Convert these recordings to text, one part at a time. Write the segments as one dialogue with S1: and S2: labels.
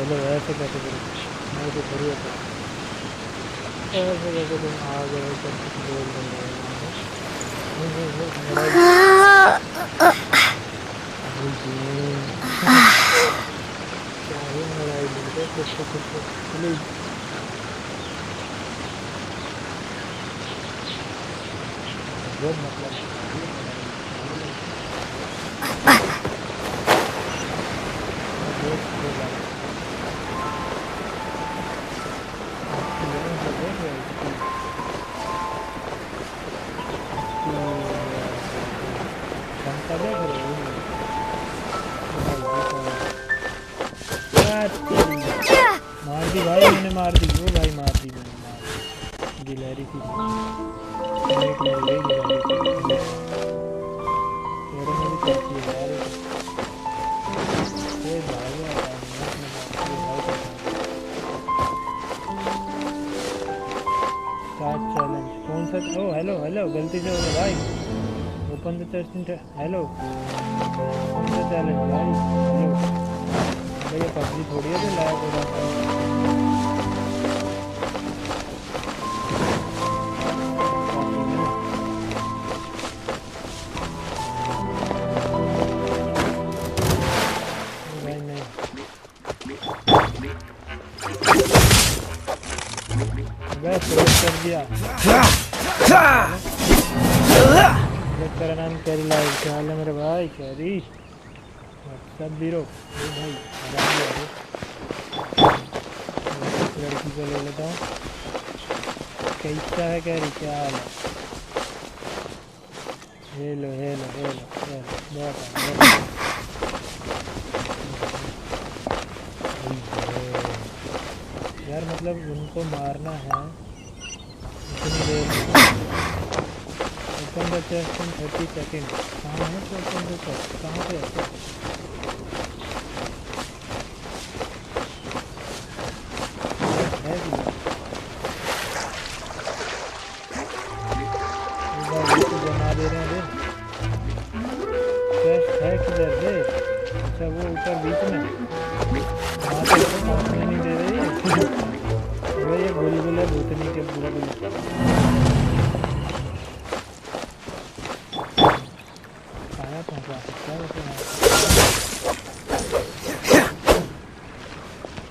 S1: Hello ऐसे कैसे करो मैं तो बढ़िया था ऐसे कैसे तुम आ गए सब कुछ बोल रहे हो क्या ही लड़ाई लड़के खुश प्लीज जब मतलब मार दी भाई मैंने मार दी वो भाई मार दी मैंने मार गिलहरी थी एक मिल गई गिलहरी तेरे में भी चलती है यार ये भाग गया स्टार्ट चैलेंज कौन सा ओ हेलो हेलो गलती से हो गया भाई ओपन द चेस्ट हेलो कौन सा चैलेंज भाई हेलो ये पबजी थोड़ी है जो लाया पूरा कर दिया तेरा नाम कैरी लाइव क्या हाल है मेरे भाई कैरी सब बीरो भाई लड़की को ले लेता हूँ कैसा है कैरी क्या हाल है हेलो हेलो हेलो बहुत यार मतलब उनको मारना है इतनी देर open the chest in 30 second कहाँ है तो ओपन द चेस्ट कहाँ पे है जमा दे रहे हैं चेस्ट है किधर है अच्छा वो ऊपर बीच में नहीं दे रही ये बुलबुल है भूतनी के बुलबुल खाया पहुँचा सकता है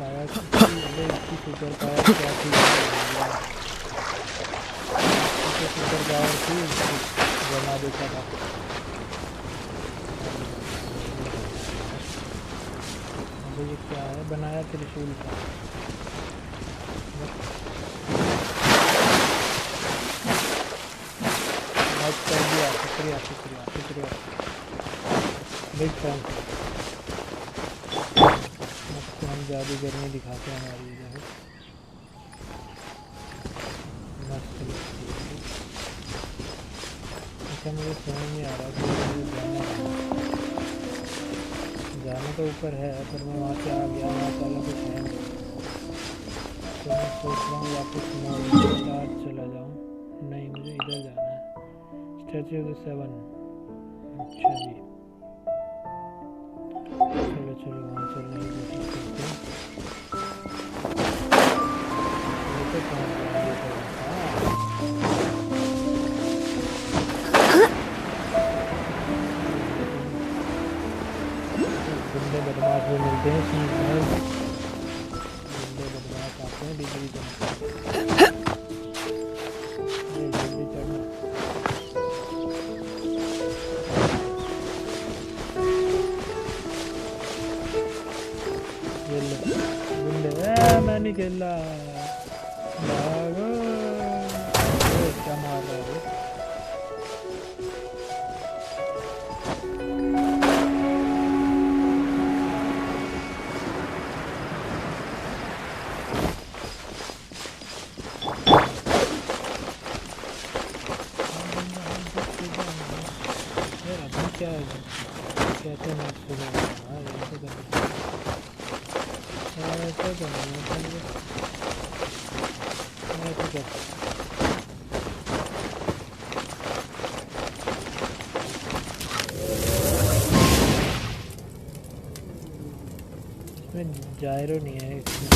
S1: इसकी सुपर पावर क्या थी सुपर पावर थी जमा देता था ये क्या है बनाया त्रिशूल का कर दिया शुक्रिया शुक्रिया शुक्रिया बिग थैंक आपको हम जादूगर में दिखाते हैं हमारी जगह मस्त अच्छा मुझे समझ नहीं आ रहा कि जाना तो ऊपर है पर मैं वहाँ से आ गया वहाँ वाला कुछ है नहीं तो मैं सोच रहा हूँ वापस स्टार्ट चला जाऊँ नहीं मुझे इधर जाना है स्टैच्यू ऑफ द सेवन अच्छा जी चलो चलो वहाँ चलने की कोशिश करते हैं गुंडे बदमाश भी मिलते हैं गुंडे बदमाश आते हैं डिग्री जल्दी चढ़ना गुंडे मैं नहीं खेला भागो क्या मार रहा है क्या कहते हैं इसमें जायरो नहीं है इसमें।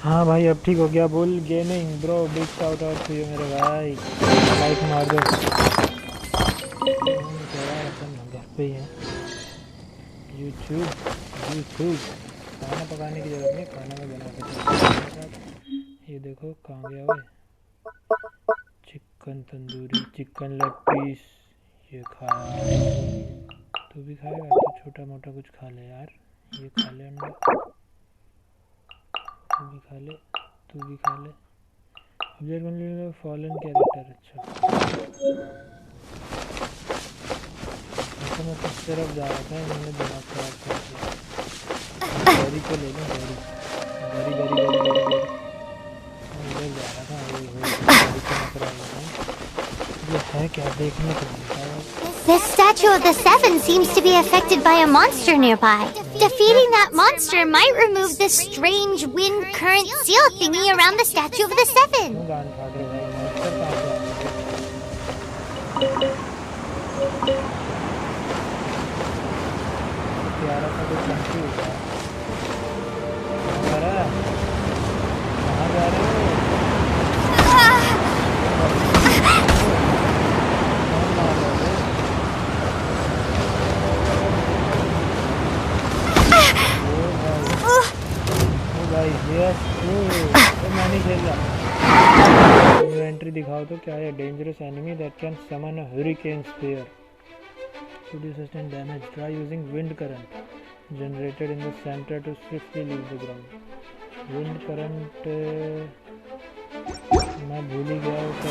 S1: हाँ भाई अब ठीक हो गया। बोल gaming bro, big shout out to you मेरे भाई, लाइक मार दो। अपन घर पे ही है। यूट्यूब खाना पकाने की जरूरत नहीं, खाना में बना के। ये देखो कहाँ गया हुआ chicken tandoori, chicken leg piece. ये खा, तू भी खाएगा तो छोटा मोटा कुछ खा ले यार। ये खा ले अंडा, तू भी खा ले, तू भी खा ले। Object only fallen character. अच्छा तो मैं किस तरफ जा रहा था, मैंने दिमाग खराब कर दिया। गरी को ले लो, गरी गरी गरी गरी गरी गरी। मैं इधर जा रहा था, गरी को मैं करा रहा था। ये है क्या देखने को मिलता है।
S2: This statue of the Seven seems to be affected by a monster nearby. Defeating that monster might remove this strange wind current seal thingy around the statue of the Seven.
S1: Entry दिखाओ तो क्या है। Dangerous enemy that can summon a hurricane sphere. Should you sustain damage, try using wind current generated in the center to swiftly leave the ground. Wind current मैं भूल ही गया उसका।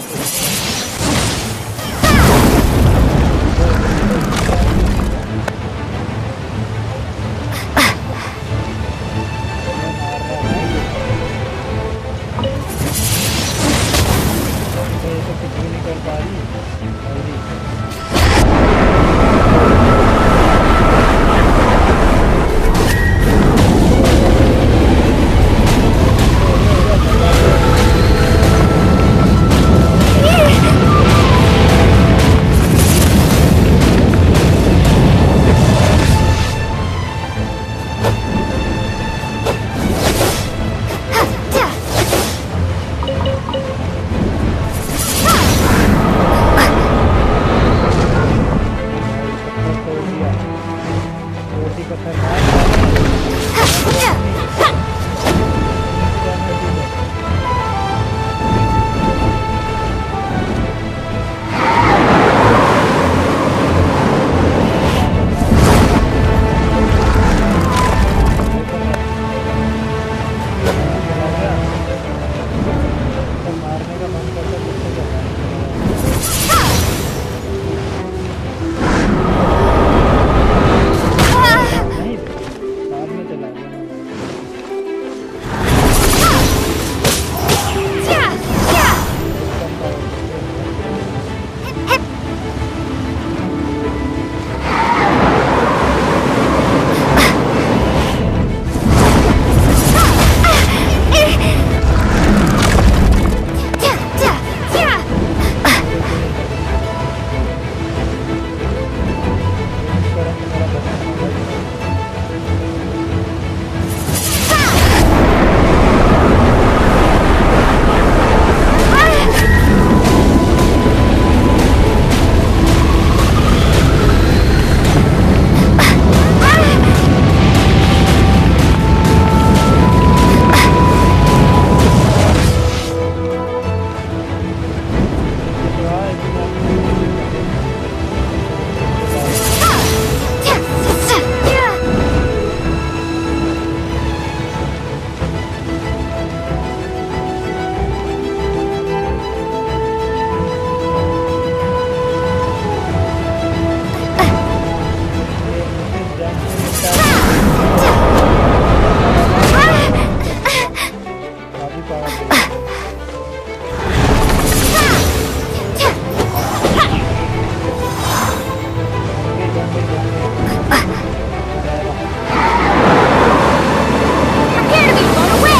S2: Prepare to be blown away!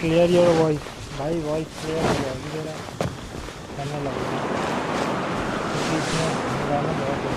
S1: Clear your voice भाई, voice clear हो जाएगी जरा करने लगेगा क्योंकि इसमें गाना बहुत है।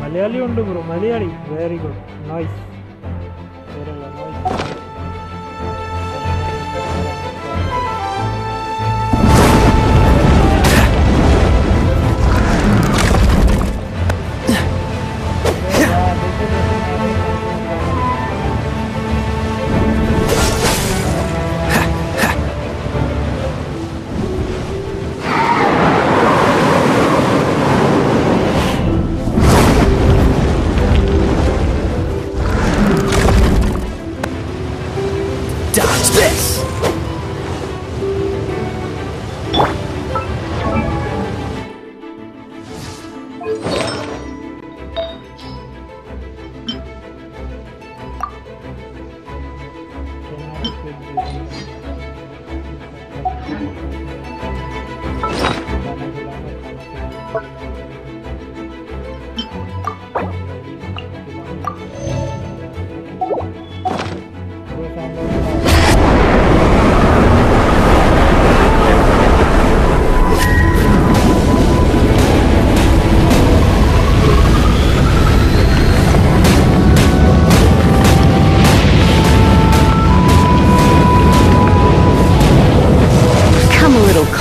S1: മലയാളി ഉണ്ട് bro, Malayali very good nice.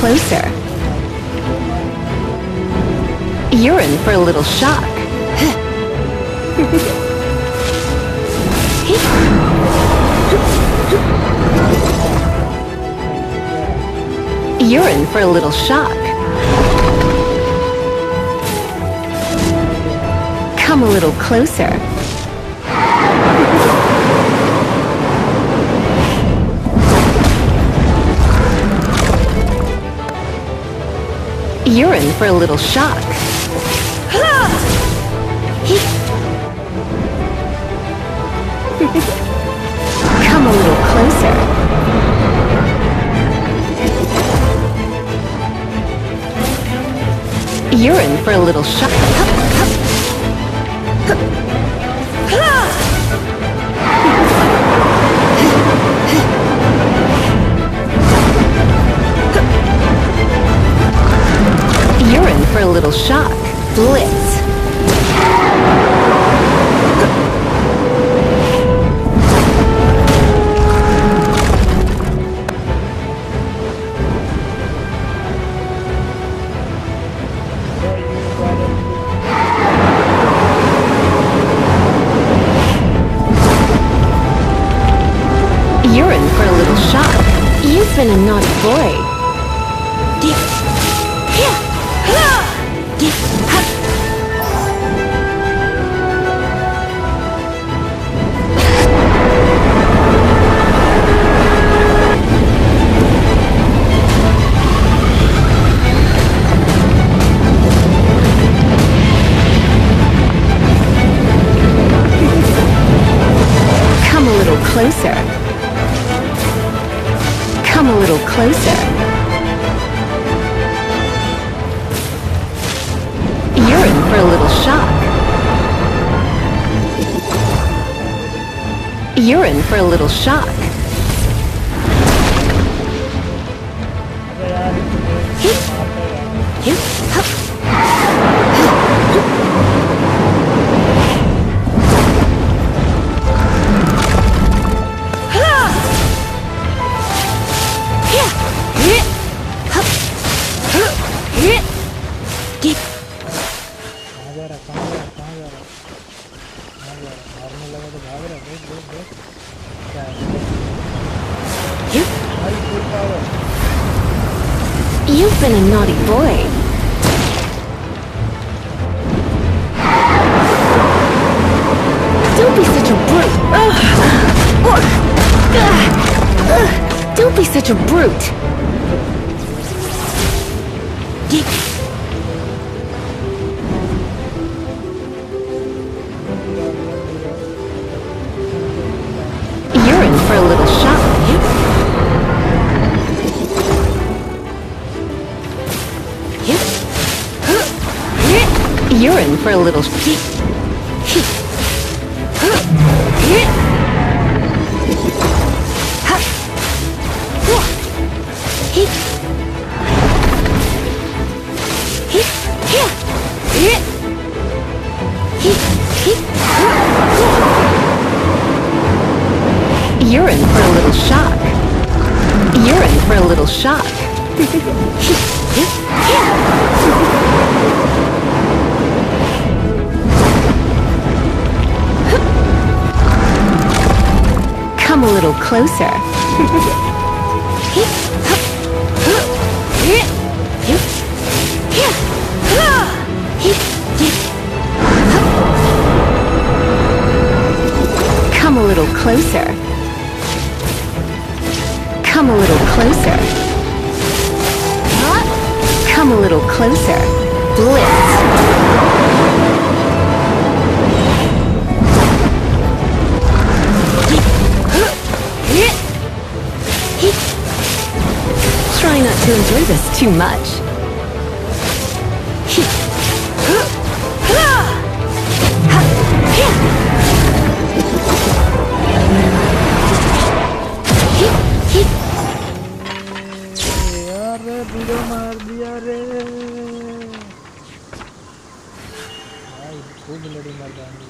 S3: Closer. You're in for a little shock. You're in for a little shock. Come a little closer. You're in for a little shock. Come a little closer. You're in for a little shock. You're in for a little shock. Blitz. been a naughty boy. Come a little closer. Come a little closer. You're in for a little shock. You're in for a little shock. You've been a naughty boy. Don't be such a brute. Don't be such a brute. You're in for a little shock. You're in for a little You're in for a little shock. You're in for a little shock. Come a little closer. Come a little closer. Come a little closer. Come a little closer. Blitz. Try not to enjoy this too much.
S1: मार दिया रे भाई, खूब लड़ी मर जाएंगे।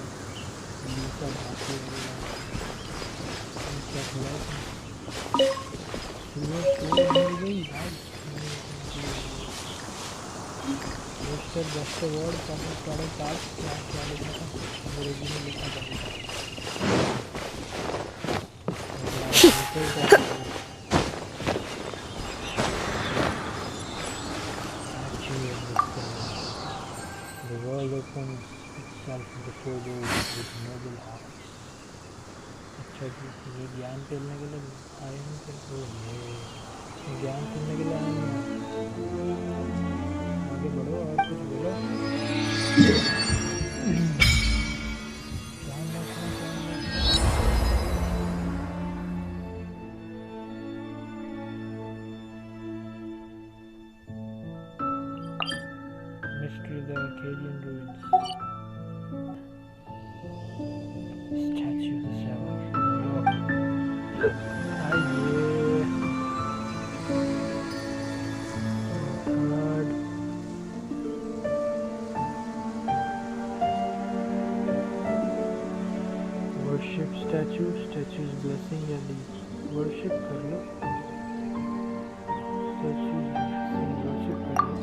S1: The world opens itself before those with noble hearts. अच्छा जी, ये ज्ञान खेलने के लिए आए हैं फिर तो ये ज्ञान खेलने के लिए आए हैं। आगे बढ़ो और कुछ बोलो। Mystery of the Arcadian ruins. Statue of the Savar. God. Worship statue. Statue's blessing या worship कर लो. Statue's blessing worship कर लो.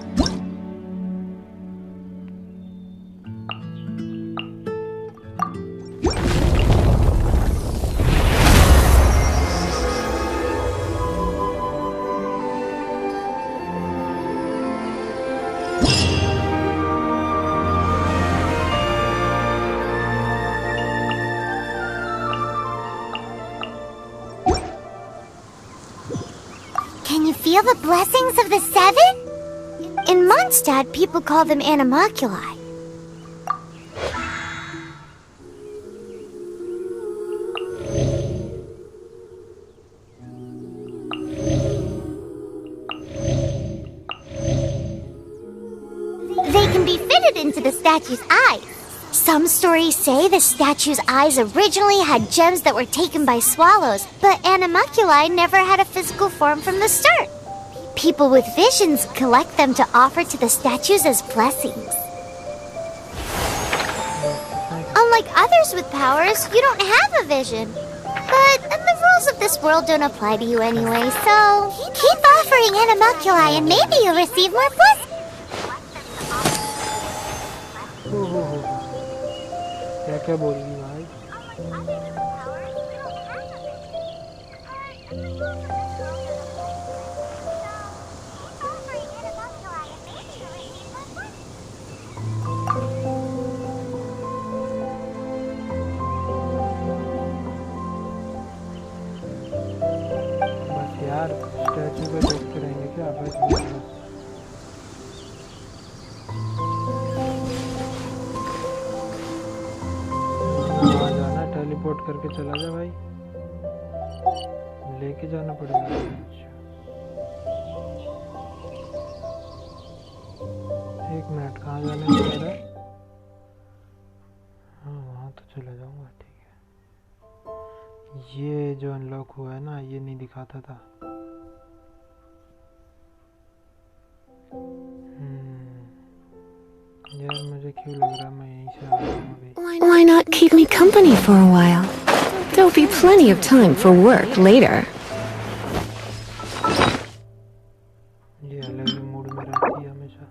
S2: feel the blessings of the seven? In Mondstadt, people call them animalculi. They can be fitted into the statue's eyes. Some stories say the statue's eyes originally had gems that were taken by swallows, but animalculi never had a physical form from the start. People with visions collect them to offer to the statues as blessings. Unlike others with powers, you don't have a vision. But the rules of this world don't apply to you anyway, so keep offering animalculi and maybe you'll receive more blessings.
S1: क्या बोल रही भाई? बस यार statue पे देखते रहेंगे क्या? बस टेलीपोर्ट करके चला जा भाई, लेके जाना पड़ेगा। एक मिनट, कहाँ जाने का है? हाँ वहाँ तो चला जाऊँगा, ठीक है। ये जो अनलॉक हुआ है ना, ये नहीं दिखाता था। यार मुझे क्यों लग रहा है मैं यहीं से आ रहा हूँ अभी।
S3: Why not keep me company for a while? There'll be plenty of time for work later.
S1: ये अलग ही मूड में रहती है हमेशा।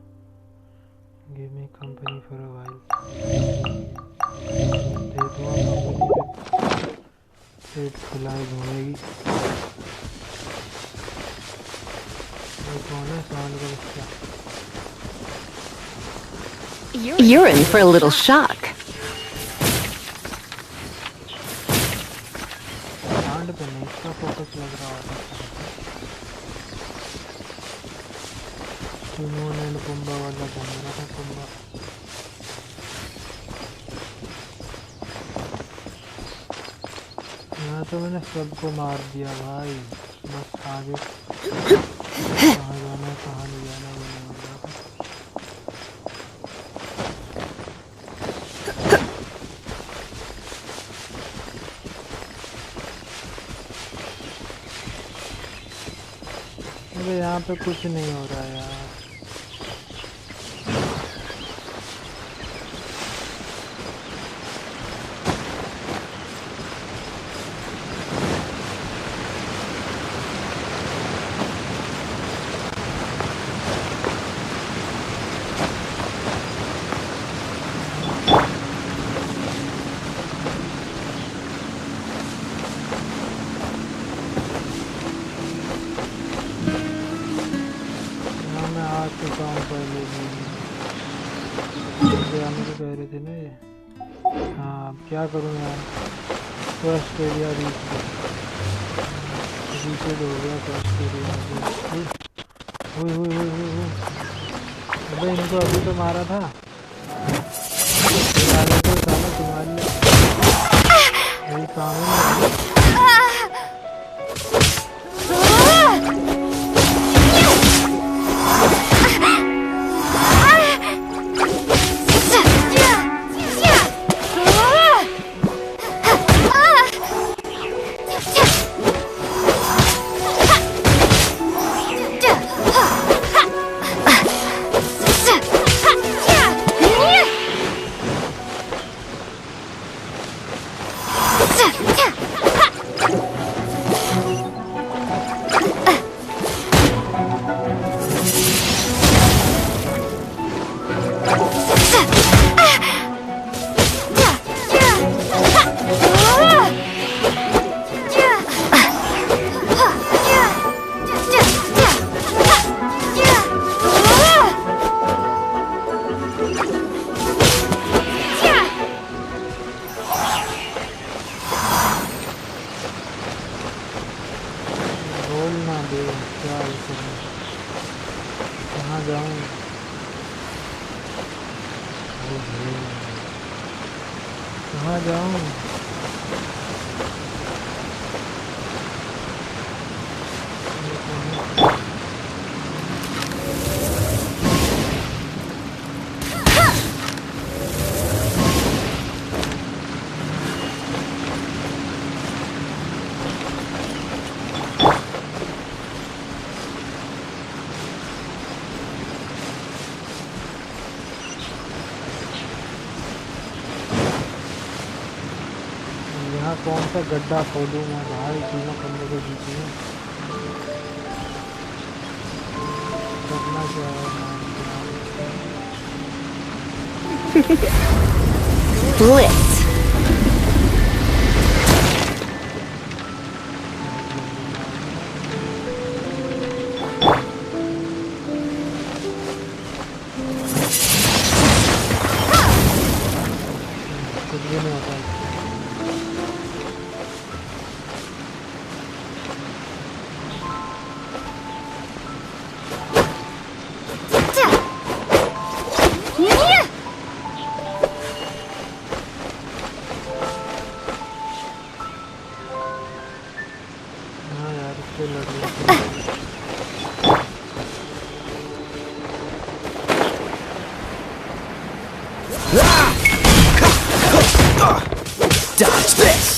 S1: Give me company for a while. दे दूँगा कंपनी पे, पेट फुलाए घूमेगी। ये कौन है? साउंड का बच्चा।
S3: You're in for a little shock.
S1: Sound पे नहीं, इसका फोकस लग रहा होता है। टिमोन एंड पुम्बा वाला बन रहा था। पुम्बा यहाँ तो मैंने सबको मार दिया भाई। बस आगे कहाँ जाना है कहाँ नहीं जाना वो नहीं मार रहा था। अरे यहाँ पे कुछ नहीं हो रहा यार। कह रहे थे ना ये। हाँ अब क्या करूँ यार। फर्स्ट एरिया रीसेट हो गया। फर्स्ट एरिया अबे इनको अभी तो मारा था। तो साला तुम्हारे मेरी काम ही नहीं। दे क्या करूं, कहाँ जाऊं? कहाँ जाऊं? कौन सा गड्ढा खोदूं मैं भाई, तीनों कमरों के बीच में करना क्या है?
S3: Blitz.
S1: कुछ भी नहीं होता।
S4: Dodge this!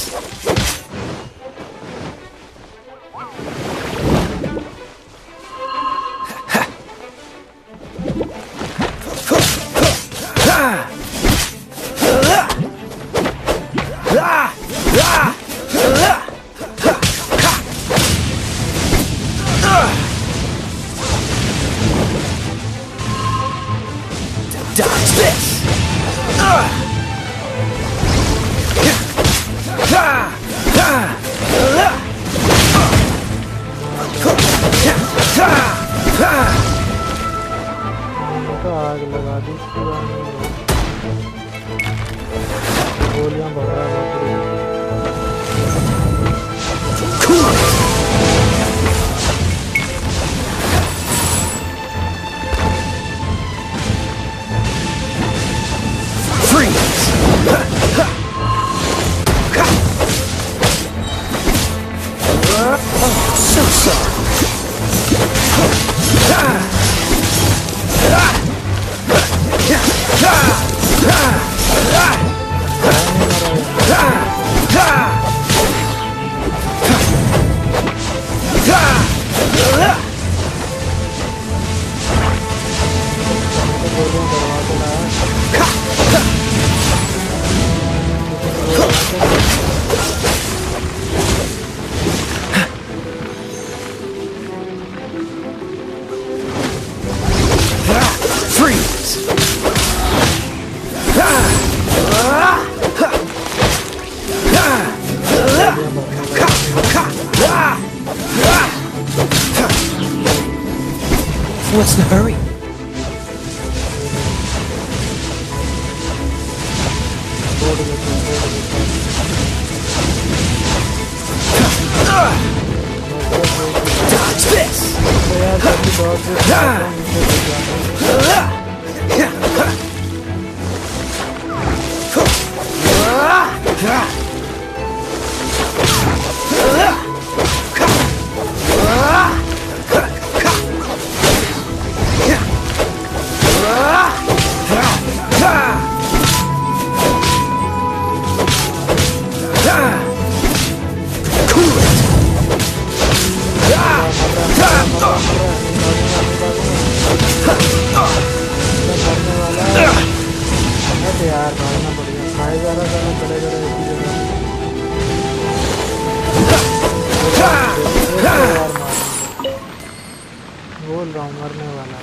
S4: Dodge this!
S1: आग लगा दी, गोलियां भगा
S4: So sorry. What's the hurry? Dodge this!
S1: यार भागना पड़ेगा, खाए जा रहा जाना पड़ेगा बोल रहा हूँ मरने वाला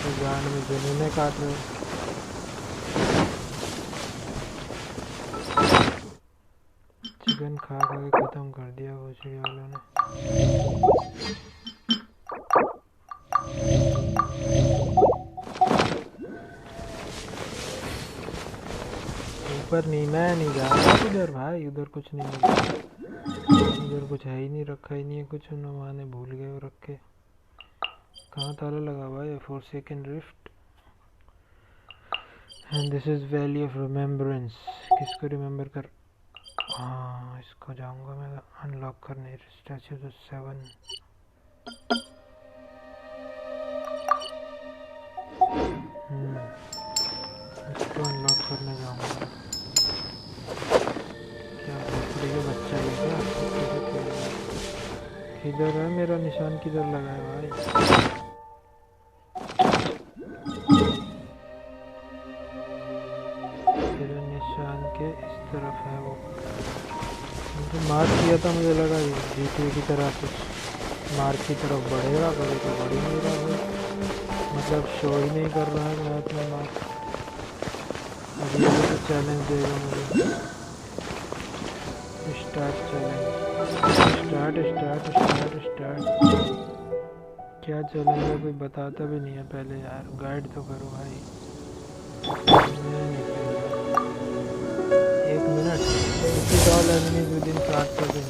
S1: तो जान में जमीने काट रहे। चिकन खा खा के खत्म कर दिया भोसड़ी वालों ने। ऊपर नहीं, मैं नहीं जा रहा उधर भाई, उधर कुछ नहीं मिला। इधर कुछ है ही नहीं, रखा ही नहीं है कुछ, उन्होंने भूल गए वो रख के। कहाँ ताला लगा हुआ है? Forsaken Rift and this is Valley of Remembrance। किसको रिमेम्बर कर, हाँ इसको जाऊंगा मैं अनलॉक करने, स्टैचू तो 7। इसको अनलॉक करने जाऊंगा। क्या भोसड़ी का बच्चा है क्या? किधर है मेरा निशान, किधर लगा है भाई? तेरे निशान के इस तरफ है वो। मुझे मार्क किया था, मुझे लगा जीटीए की तरह कुछ मार्क की तरफ बढ़ेगा, कभी तो बढ़ ही नहीं रहा भाई, मतलब शो ही नहीं कर रहा है मैथ में मार्क। अब ये तो चैलेंज देगा मुझे, start challenge, start start start start. क्या चैलेंज है कोई बताता भी नहीं है पहले यार, गाइड तो करो भाई। 1 minute, defeat all enemies within 5 seconds।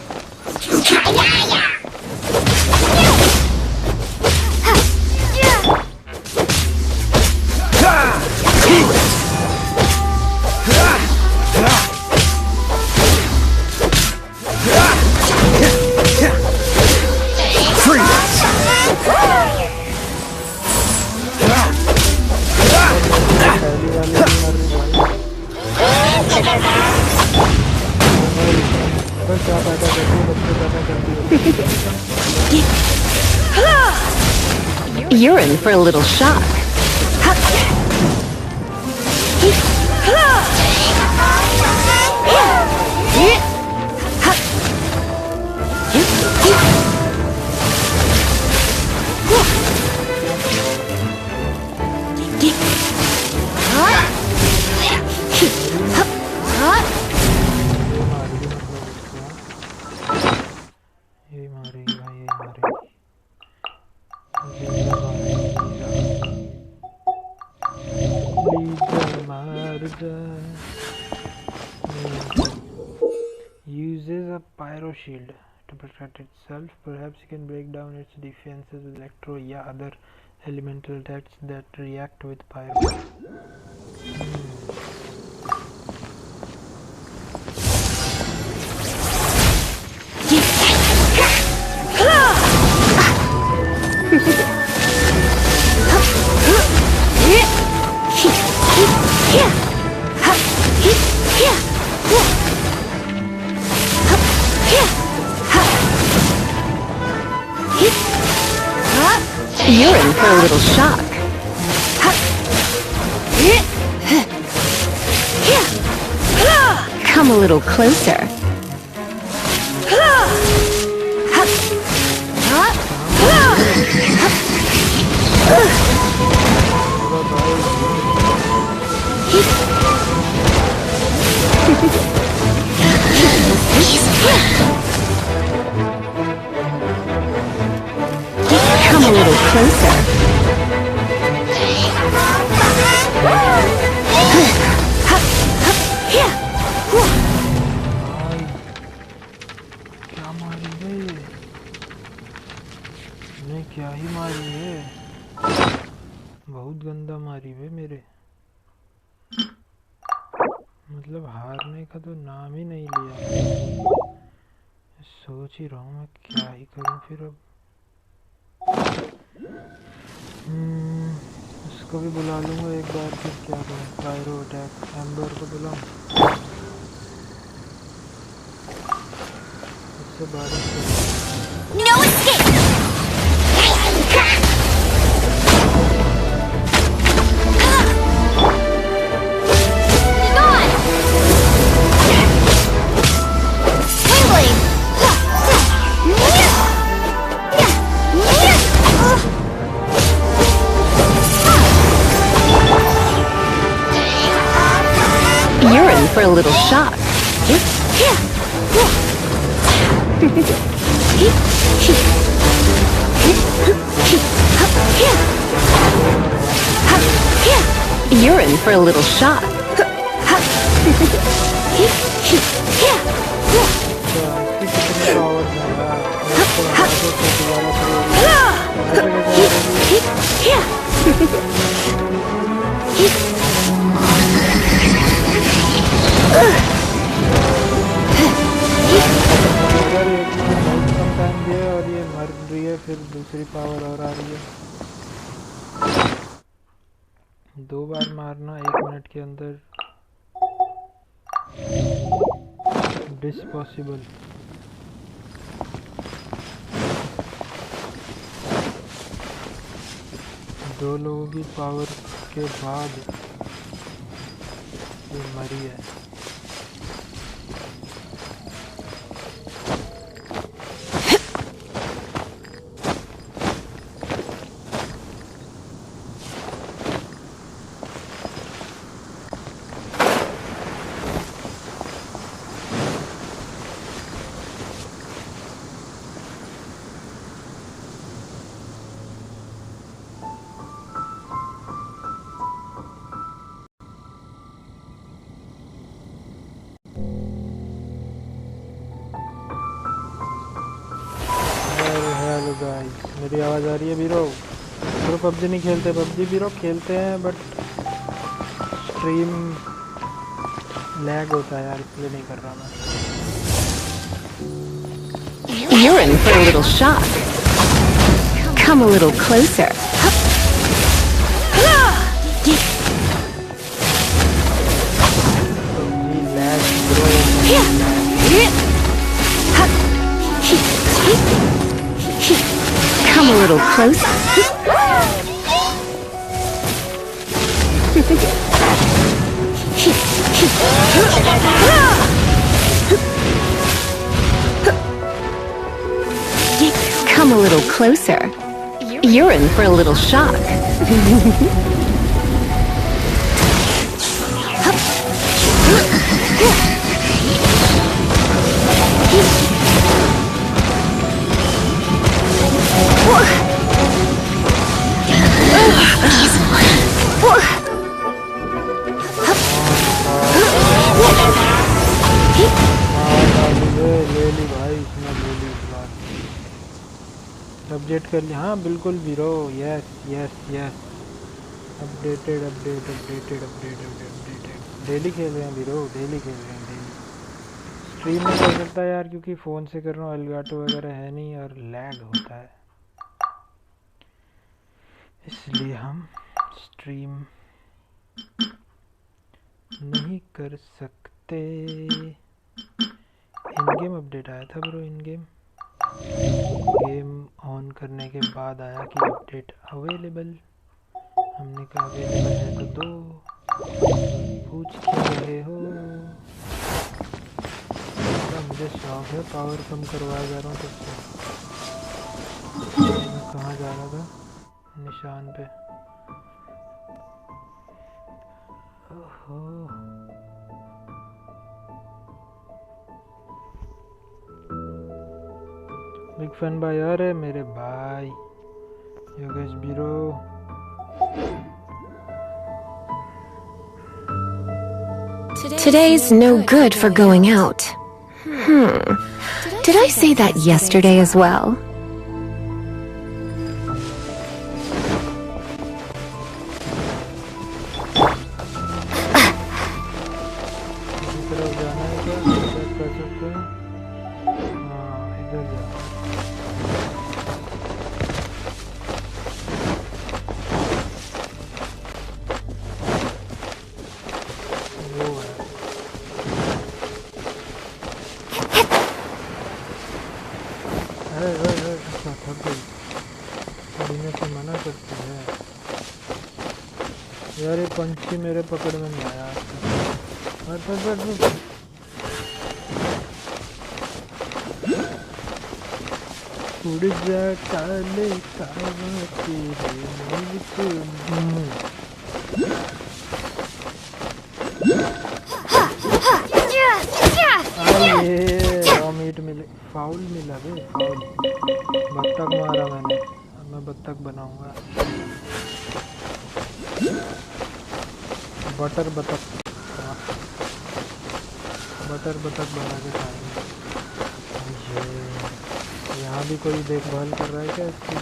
S3: You're in for a little shock.
S1: Uses a pyro shield to protect itself. Perhaps you can break down its defenses with electro, yeah, other elemental attacks that react with pyro.
S3: You're in for a little shock. Come a little closer. Come a little closer.
S1: क्या मारी है ये? नहीं क्या ही मारी है, बहुत गंदा मारी है मेरे, मतलब हारने का तो नाम ही नहीं लिया। सोच ही रहा हूँ मैं क्या ही करूँ फिर अब। इसको भी बुला लूँगा एक बार, फिर क्या करूँ, पायरो अटैक, एम्बर को बुलाऊँ, इससे बारिश
S2: No escape!
S3: You're in for a little shock. You're in for a little shock.
S1: तो फिर दूसरी पावर और आ रही है। 2 बार मारना 1 मिनट के अंदर डिसपॉसिबल। दो लोगों की पावर के बाद ये मरी है। हेलो गाइस, मेरी आवाज़ आ रही है बीरो? ब्रो पबजी नहीं खेलते, पबजी बीरो खेलते हैं बट स्ट्रीम लैग होता है यार, इसलिए नहीं कर रहा मैं।
S3: You're in for a little shock. Come a little closer.
S1: PUBG lag bro.
S3: Come a little closer. Come a little closer. You're in for a little shock.
S1: ले ली भाई, इसने ले ली इस बार। अपडेट कर लिया, हाँ बिल्कुल बीरो, yes yes yes. Updated update updated update updated. Daily खेल रहे हैं बीरो, डेली खेल रहे हैं डेली। स्ट्रीम नहीं कर सकता यार क्योंकि फ़ोन से कर रहा हूँ, एलगाटो वगैरह है नहीं और लैग होता है, इसलिए हम स्ट्रीम नहीं कर सकते। इन गेम अपडेट आया था bro, in game game on करने के बाद आया कि अपडेट अवेलेबल। हमने कहा अवेलेबल है तो दो, पूछ क्यों रहे हो? मुझे शौक है, पावर कम करवाया जा रहा हूँ तब से। मैं कहाँ जा रहा था? निशान पे। ओहो बिग फैन भाई, अरे मेरे भाई योगेश बीरो।
S3: Today's no good for going out. Did I say that yesterday as well?
S1: किसी तरफ जाना है क्या? चेक कर सकते हैं। हाँ इधर जा। वो है। अच्छा थक गई, पढ़ने से मना करती है यार। ये पंछी मेरे पकड़ में नहीं आया आज तक। उड़ जा काले कावा तेरे मुझ रॉ मीट मिले, फाउल मिला बे, फाउल। बत्तख मारा मैंने, अब मैं बत्तख बनाऊंगा। बटर बत्तख, बटर बत्तख बना के खाएंगे। यहाँ भी कोई देखभाल कर रहा है क्या इसकी?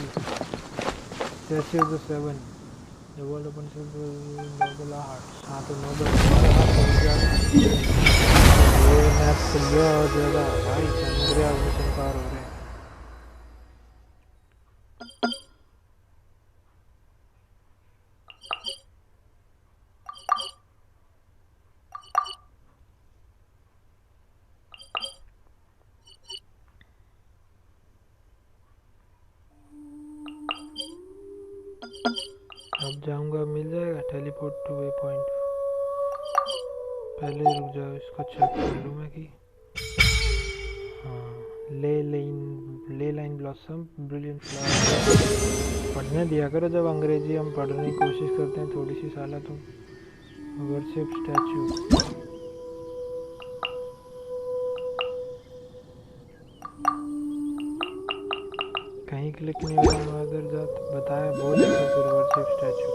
S1: कैसे हो 7 डबल अपन से नोबल हार्ट। हाँ तो नोबल हमारा हाथ पहुँच जाएगा। ये मैप खुल गया और ज़्यादा भाई चंद्रयान मिशन पार हो रहे हैं। अब जाऊंगा, मिल जाएगा टेलीपोर्ट टू वे पॉइंट। पहले रुक जाओ, इसको चेक कर लूँ मैं कि हाँ, ले लाइन ब्लॉसम ब्रिलियंट फ्लावर। पढ़ने दिया करो जब अंग्रेजी हम पढ़ने की कोशिश करते हैं थोड़ी सी, साला तुम। वर्शिप स्टैचू, कहीं क्लिक नहीं हो रहा उधर जात बताया, बोले तो फिर worship statue.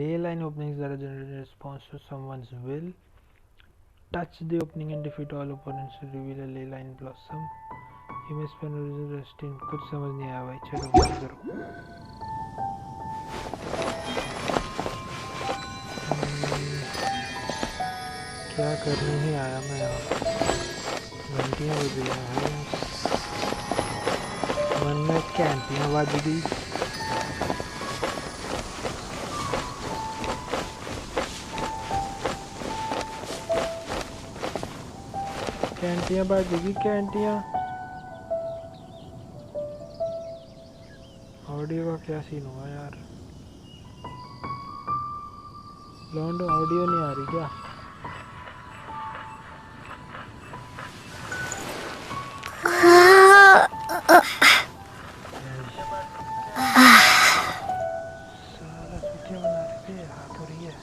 S1: Ley line openings that are generated in response to someone's will. Touch the opening and defeat all opponents to reveal a ley line blossom. You may spend a reason resting. कुछ समझ नहीं आया भाई, चलो बंद करो। क्या करने ही आया मैं यहाँ? घंटियाँ बज रही हैं, मन में घंटियाँ बज गई। कैंटियाँ बाजेगी कैंटियाँ। ऑडियो का क्या सीन हुआ यार? लॉन्डो ऑडियो नहीं आ रही क्या? सारा चुटिया बना रहे थे, हाथ हो रही है।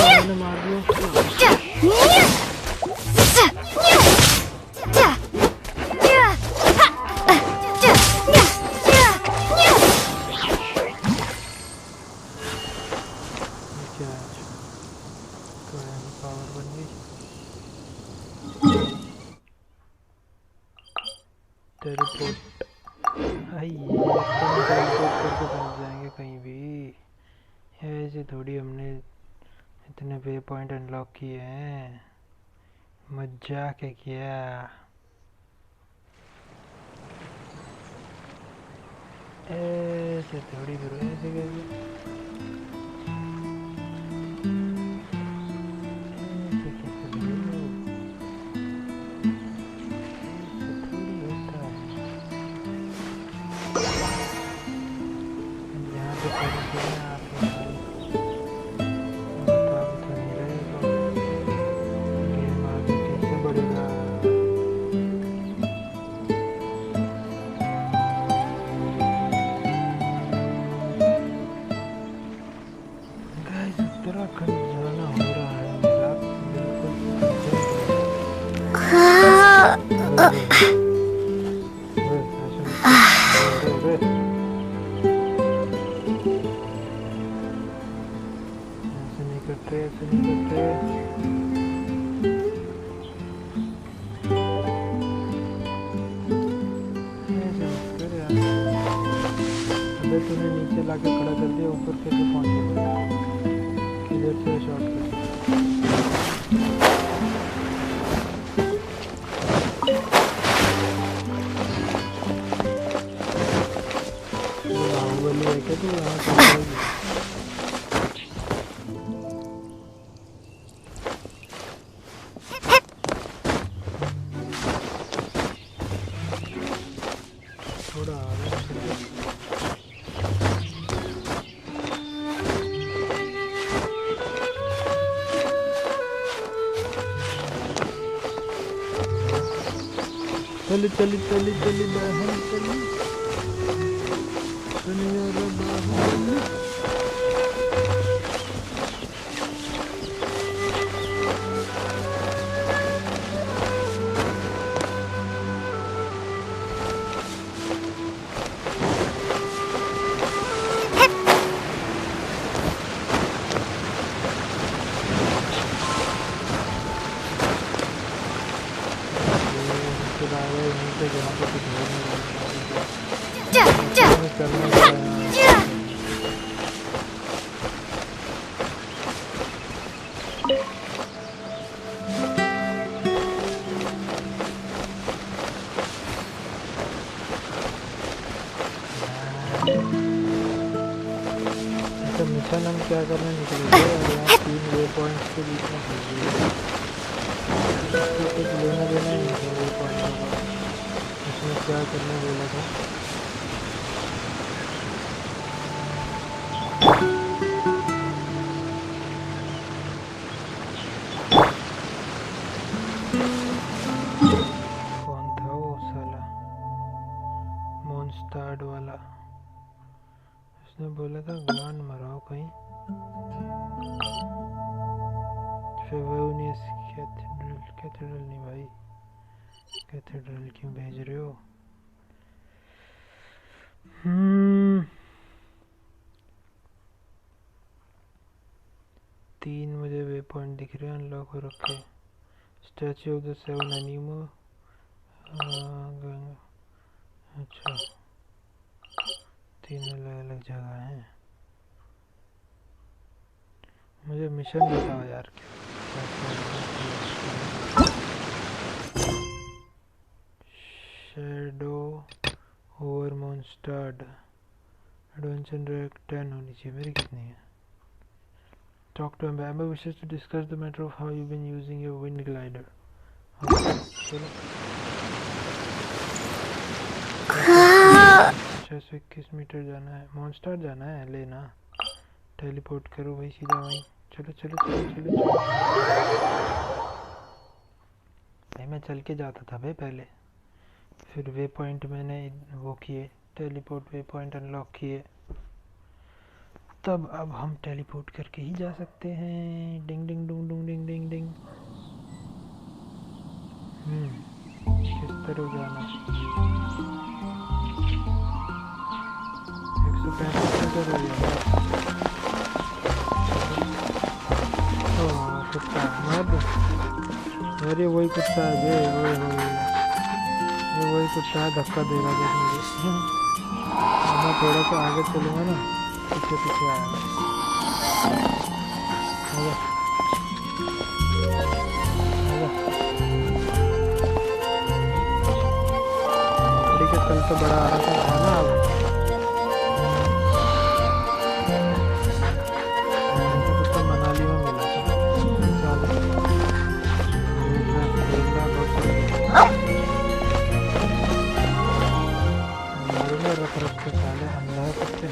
S1: मेरी मार दिया। पावर बन गई। टेलीपोर्ट, टेलीपोर्ट करके पहुंच जाएंगे कहीं भी। ऐसे थोड़ी हमने इतने वे पॉइंट अनलॉक किए हैं, मजाक है क्या? ऐसे थोड़ी फिर ऐसे कैसे? तूने नीचे लाके खड़ा कर दिया, ऊपर कैसे पहुंचेगा? किधर से शॉर्टकट? बाहुबली है क्या तू? यहाँ थोड़ा चली चली चली चली बहन चली, सुनिए रे बाहुबली। अच्छा मिशन हम क्या करने निकले थे और यहाँ 3 वे पॉइंट्स के बीच में फंस गए। इसको कुछ लेना देना ही नहीं था वे पॉइंटों का। इसमें क्या करने बोला था? कौन था वो साला मॉन्स्टार्ड वाला? उसने बोला था गान मराओ कहीं। फेवोनियस कैथेड्रल नहीं भाई, कैथेड्रल क्यों भेज रहे हो? 3 मुझे वे पॉइंट दिख रहे हैं अनलॉक हो रखे। Statue of the 7 एनिमो। अच्छा 3 अलग अलग जगह हैं। मुझे मिशन बताओ यार। Shadow over Mondstadt adventure rank 10 होनी चाहिए। मेरी कितनी है? Talk to Amber wishes to discuss the matter of how you been using your wind glider. चलो 621 मीटर जाना है। मॉन्स्टर जाना है लेना। टेलीपोर्ट करो भाई सीधा वहीं। चलो चलो चलो चलो चलो भाई। मैं चल के जाता था भाई पहले, फिर वे पॉइंट मैंने वो किए, टेलीपोर्ट वे पॉइंट अनलॉक किए, तब अब हम टेलीपोर्ट करके ही जा सकते हैं। डिंग डिंग डूंग डूंग डिंग डिंग डिंग। किस तरह जाना? 165 मीटर हो गया। कुत्ता मार दो। अरे वही कुत्ता है ये वही कुत्ता है, धक्का देगा जब मुझे। मैं थोड़ा सा आगे चलूँगा ना, पीछे पीछे आएगा। लकड़ी के तल तो बड़ा आ रहा था ना। अब कुत्ता मनाली में मिला था। रख के साले अंधा है कुत्ते।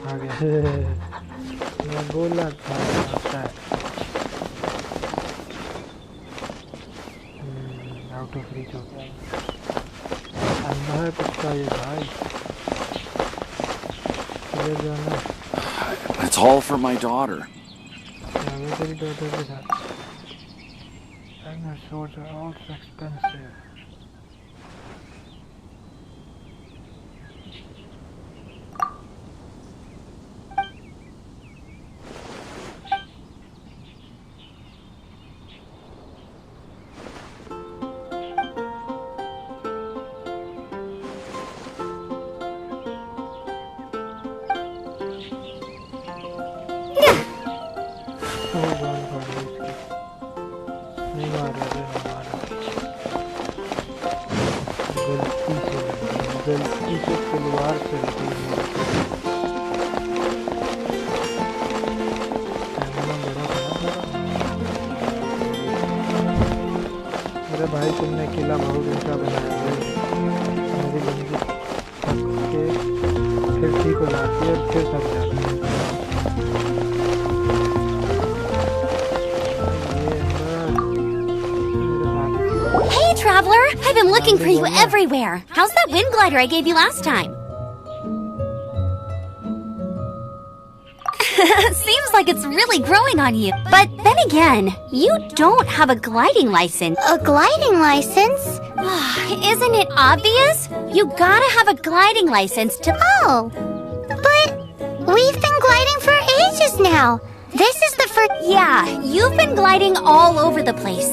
S1: आ गया। मैं बोला था आता है। आउट ऑफ रीच हो गया। अंधा है कुत्ता ये भाई। किधर जाना?
S5: It's all for my daughter.
S1: तेरी डॉटर के साथ। Ragnar swords are also expensive. भाई तुमने किला बहुत ऊंचा बनाया है। मेरी बंदी थक के फिर ठीक हो जाती है, फिर थक जाती है।
S2: Hey, traveler! I've been looking for you everywhere. How's that wind glider I gave you last time? Seems like it's really growing on you. But then again, you don't have a gliding license. A gliding license? Isn't it obvious? You gotta have a gliding license to... Oh, but we've been gliding for ages now. This is the first... Yeah, you've been gliding all over the place.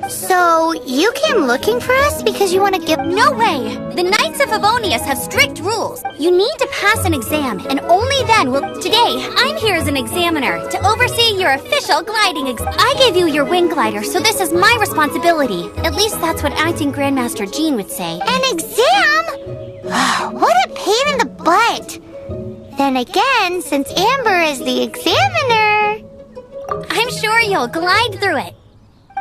S2: So, you came looking for us because you want to give...
S6: No way! The Knights of Favonius have strict rules. You need to pass an exam, and only then will... Today, I'm here as an examiner to oversee your official gliding I gave you your wing glider, so this is my responsibility. At least that's what Acting Grandmaster Jean would say.
S2: An exam? What a pain in the butt! Then again, since Amber is the examiner...
S6: I'm sure you'll glide through it.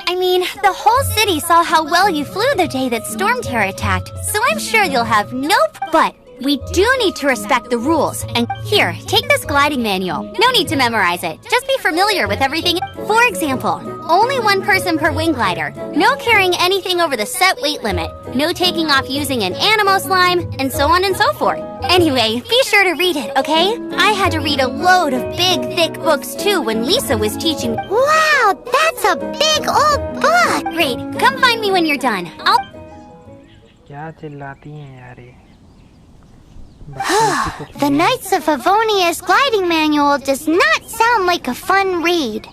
S6: I mean, the whole city saw how well you flew the day that Storm Terror attacked, so I'm sure you'll have nope. But we do need to respect the rules. And here, take this gliding manual. No need to memorize it. Just be familiar with everything. For example, only one person per wing glider. No carrying anything over the set weight limit. No taking off using an animo slime, and so on and so forth. Anyway, be sure to read it, okay? I had to read a load of big, thick books too when Lisa was teaching.
S2: Wow, that's a big old book!
S6: Great, come find me when you're done.
S1: क्या चिल्लाती हैं यार ये?
S2: The Knights of Favonius gliding manual does not sound like a fun read.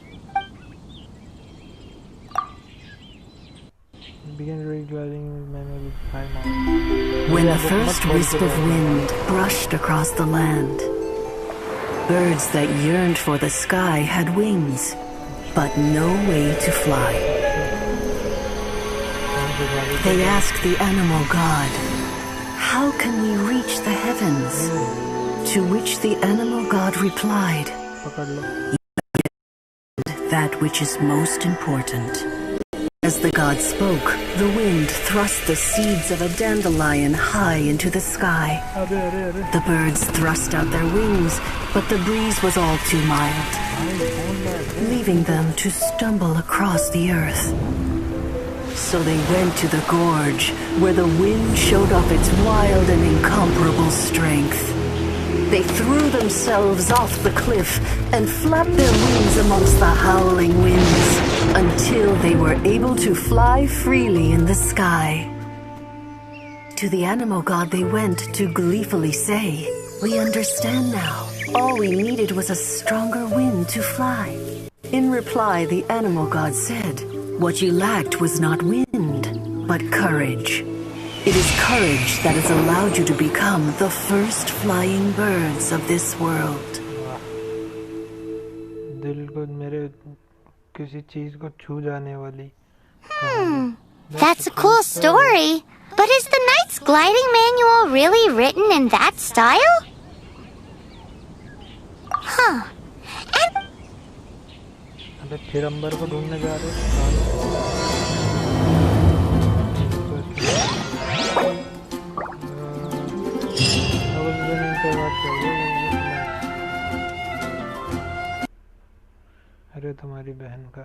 S1: Begin gliding manual with 5 miles.
S3: When the first wisp of wind brushed across the land, birds that yearned for the sky had wings, but no way to fly. They asked the animal god, "How can we reach the heavens?" To which the animal god replied, "That which is most important." As the god spoke, the wind thrust the seeds of a dandelion high into the sky. The birds thrust out their wings, but the breeze was all too mild, leaving them to stumble across the earth. So they went to the gorge, where the wind showed off its wild and incomparable strength. They threw themselves off the cliff and flapped their wings amongst the howling winds until they were able to fly freely in the sky. To the animal god they went to gleefully say, "We understand now. All we needed was a stronger wind to fly." In reply, the animal god said, "What you lacked was not wind, but courage. It is courage that has allowed you to become the first flying birds of this world."
S1: दिल को मेरे किसी चीज को छू जाने वाली.
S2: That's a cool story. But is the Knight's gliding manual really written in that style? Huh. And
S1: अबे फिर अंबर को ढूंढने जा रहे हैं. अरे तुम्हारी बहन का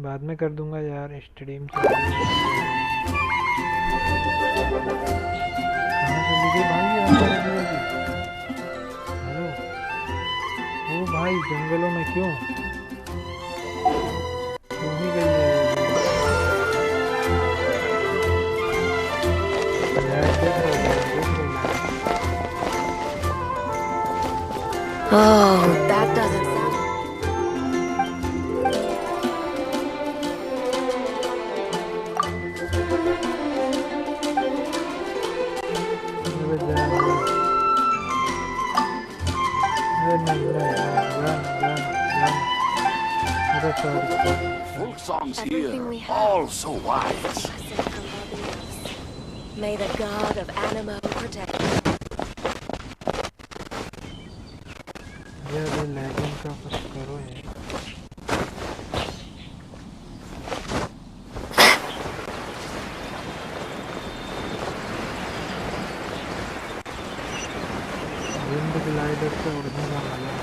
S1: बाद में कर दूंगा यार. स्ट्रीम चल रही है. कहाँ चली गई भाई? अंदर चली गई. हेलो. ओ भाई जंगलों में क्यों ही गई है?
S3: Oh, that doesn't sound...
S5: Folk songs here, all so wise.
S3: May the god of Animo protect you.
S1: ये लैगिंग का कुछ करो यार. विंड ग्लाइडर से उड़ने का मजा.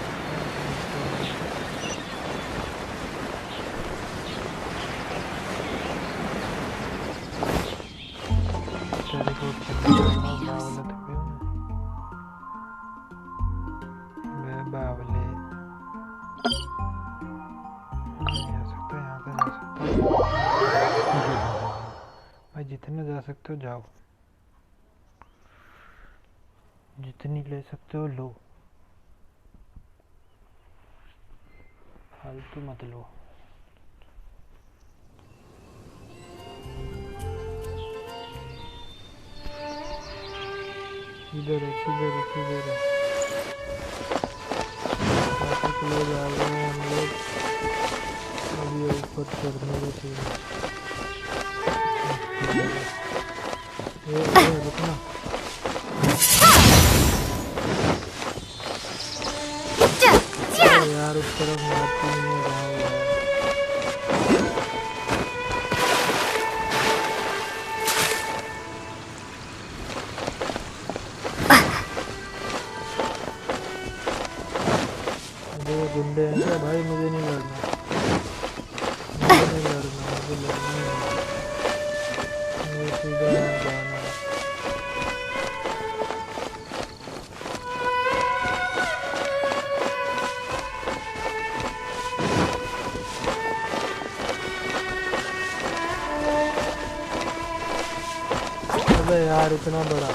S1: भाई जितना जा सकते हो जाओ. जितनी ले सकते हो लो. फालतू मत लो. किधर है किधर है किधर है? काफी क्लोज आ गए हैं हम लोग। अभी ऊपर चढ़ने का चाहिए। रुकना। यार उस तरफ मारती नहीं रहा हुआ है। वो गुंडे हैं क्या भाई? मुझे नहीं लड़ना, मुझे नहीं लड़ना, मुझे लड़ना ही नहीं। मुझे सीधा जाना है। अबे यार इतना बड़ा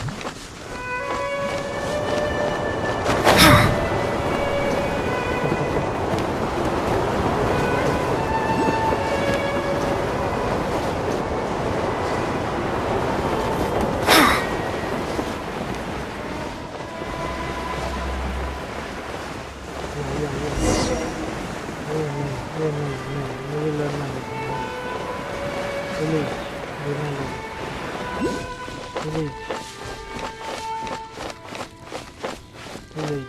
S1: मुझे लड़ना है। पुलिस पुलिस पुलिस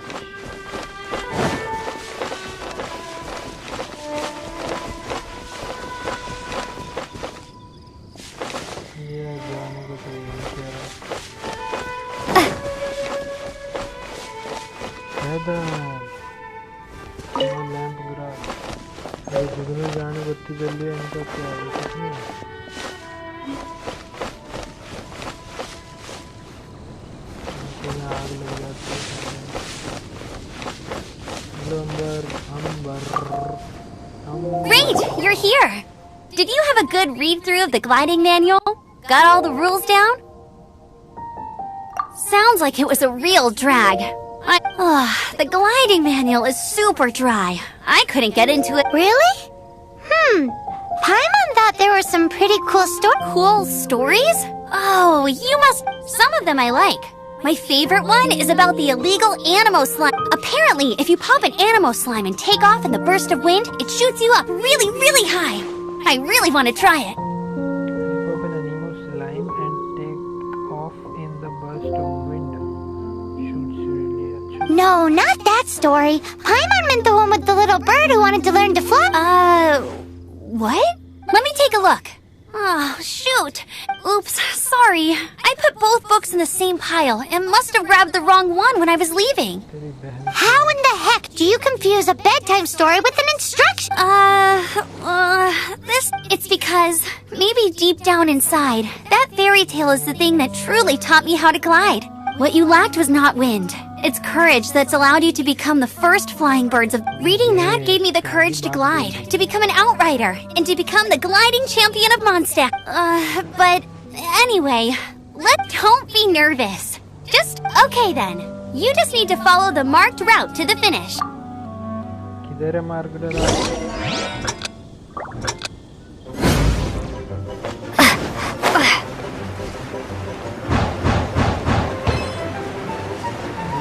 S1: ये जाने को चाहिए क्या लैंप गिरा। जुगनू जाने बत्ती जल लिया इनका क्या है? कुछ नहीं। आग लग जाती है।
S6: Great! You're here! Did you have a good read-through of the gliding manual? Got all the rules down? Sounds like it was a real drag. The gliding manual is super dry. I couldn't get into it.
S2: Really? Paimon thought there were some pretty cool stories.
S6: Cool stories? Oh, you must... Some of them I like. My favorite one is about the illegal Animo slime. Apparently, if you pop an Animo slime and take off in the burst of wind, it shoots you up really, really high. I really want to try it.
S1: Pop an Animo slime and take off in the burst of wind. Shoots really अच्छा.
S2: No, not that story. Paimon meant the one with the little bird who wanted to learn to fly.
S6: What? Let me take a look. Oh, shoot. Oops, sorry. I put both books in the same pile and must have grabbed the wrong one when I was leaving.
S2: How in the heck do you confuse a bedtime story with an instruction?
S6: It's because maybe deep down inside, that fairy tale is the thing that truly taught me how to glide. What you lacked was not wind. It's courage that's allowed you to become the first flying birds of... Reading that gave me the courage to glide, to become an outrider, and to become the gliding champion of Mondstadt. But anyway, don't be nervous. Okay then. You just need to follow the marked route to the finish.
S1: किधर है market वाला?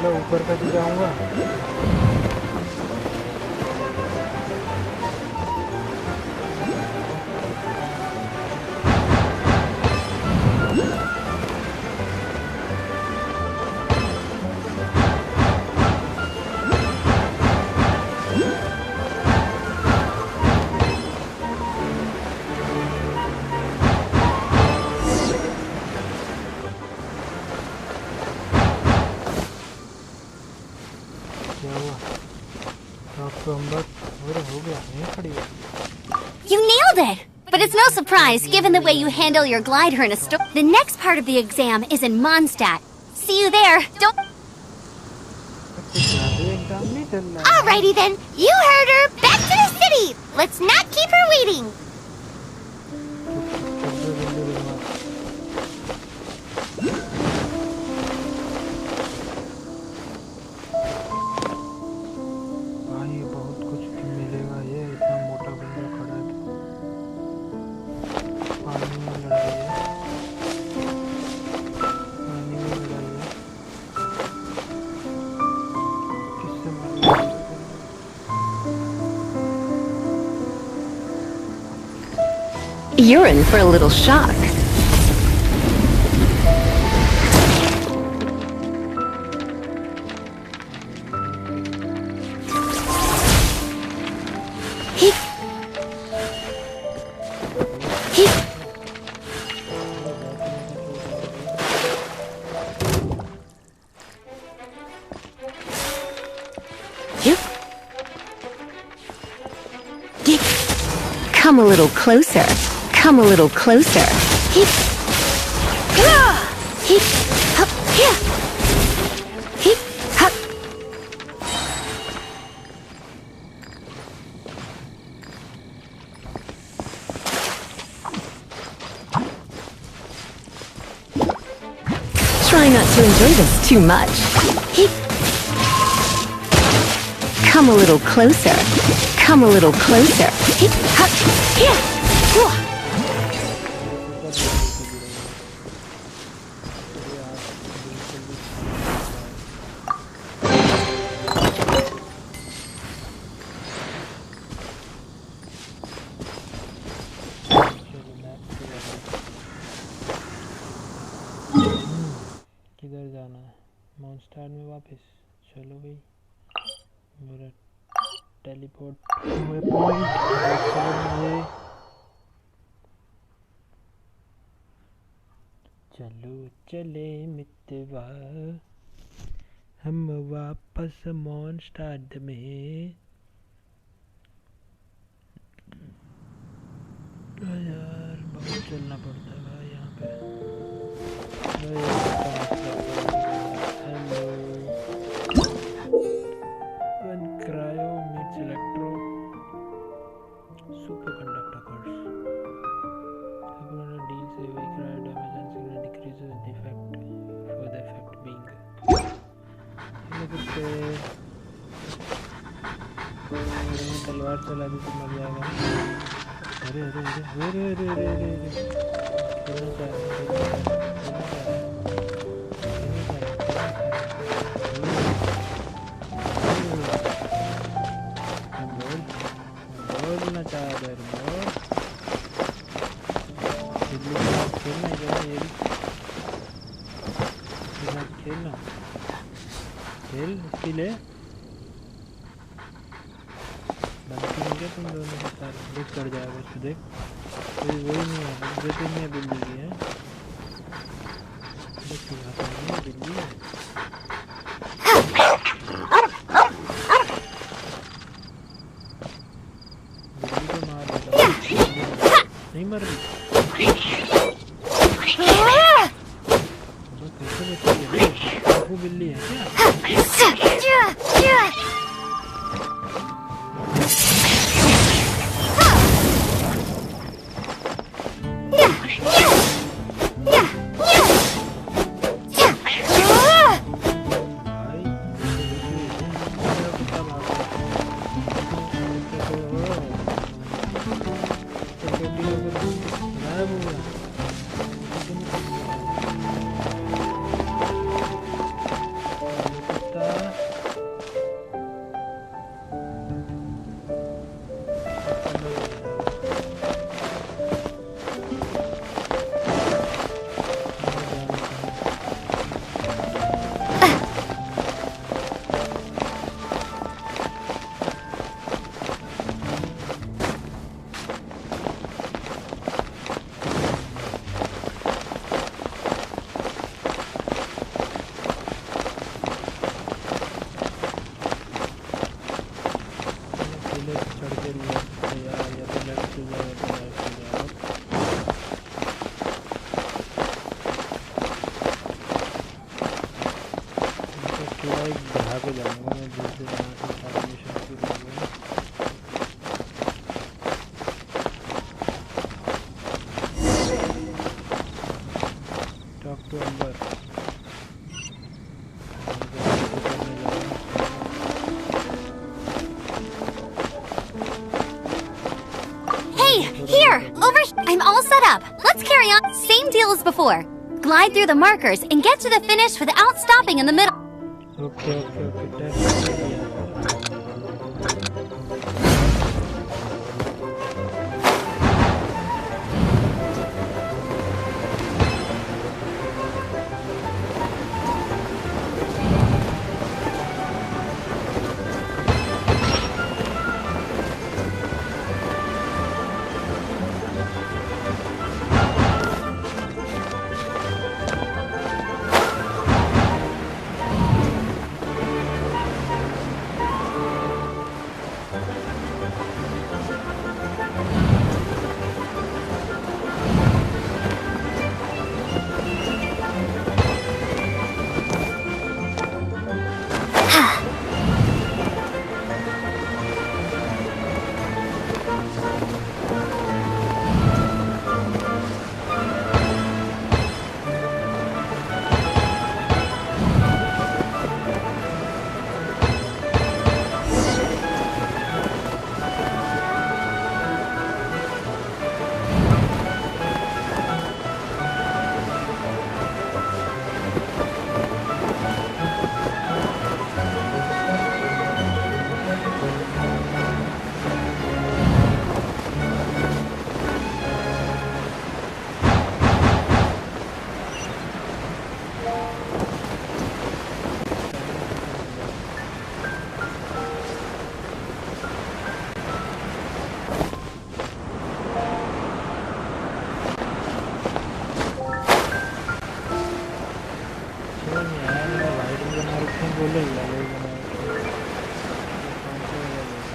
S1: ऊपर कैसे जाऊंगा?
S6: You nailed it! But it's no surprise, given the way you handle your glider in a storm. The next part of the exam is in Mondstadt. See you there. Don't...
S2: Alrighty then. You heard her. Back to the city. Let's not keep her waiting.
S3: You're in for a little shock. Come a little closer. Come a little closer. Try not to enjoy this too much. Come a little closer. Come a little closer.
S1: किधर जाना है? Monster में वापस चलो भाई। मेरा teleport हुए point चलो चले मितवा हम वापस मॉन्स्टर में। यार बहुत चलना पड़ता है भाई यहाँ पे। Hello one cryo meets electro super conductor course deal से वे cryo damage and signal decreases the effect for the effect being तलवार चला दी तो मर जाएगा। अरे अरे अरे अरे अरे अरे अरे खेलना चाह रहा बोलना चाह रहा खेलना ये खेलना खेल इसके लिए बनती नहीं क्या तुम दोनों के साथ देख चढ़ जाएगा उसको देख कोई वही नहीं है देते नहीं है बिल्ली की है देख सिखाता नहीं है बिल्ली है बिल्ली को मार देता नहीं मर रही कैसे बची है वो बिल्ली है क्या
S6: I'm all set up. Let's carry on. Same deal as before. Glide through the markers and get to the finish without stopping in the middle.
S1: Okay. समझ नहीं आया, मैंने वाइट भी बना रखे हैं, बोले येलो भी बना रखे हैं। कौन सा वाला लेना?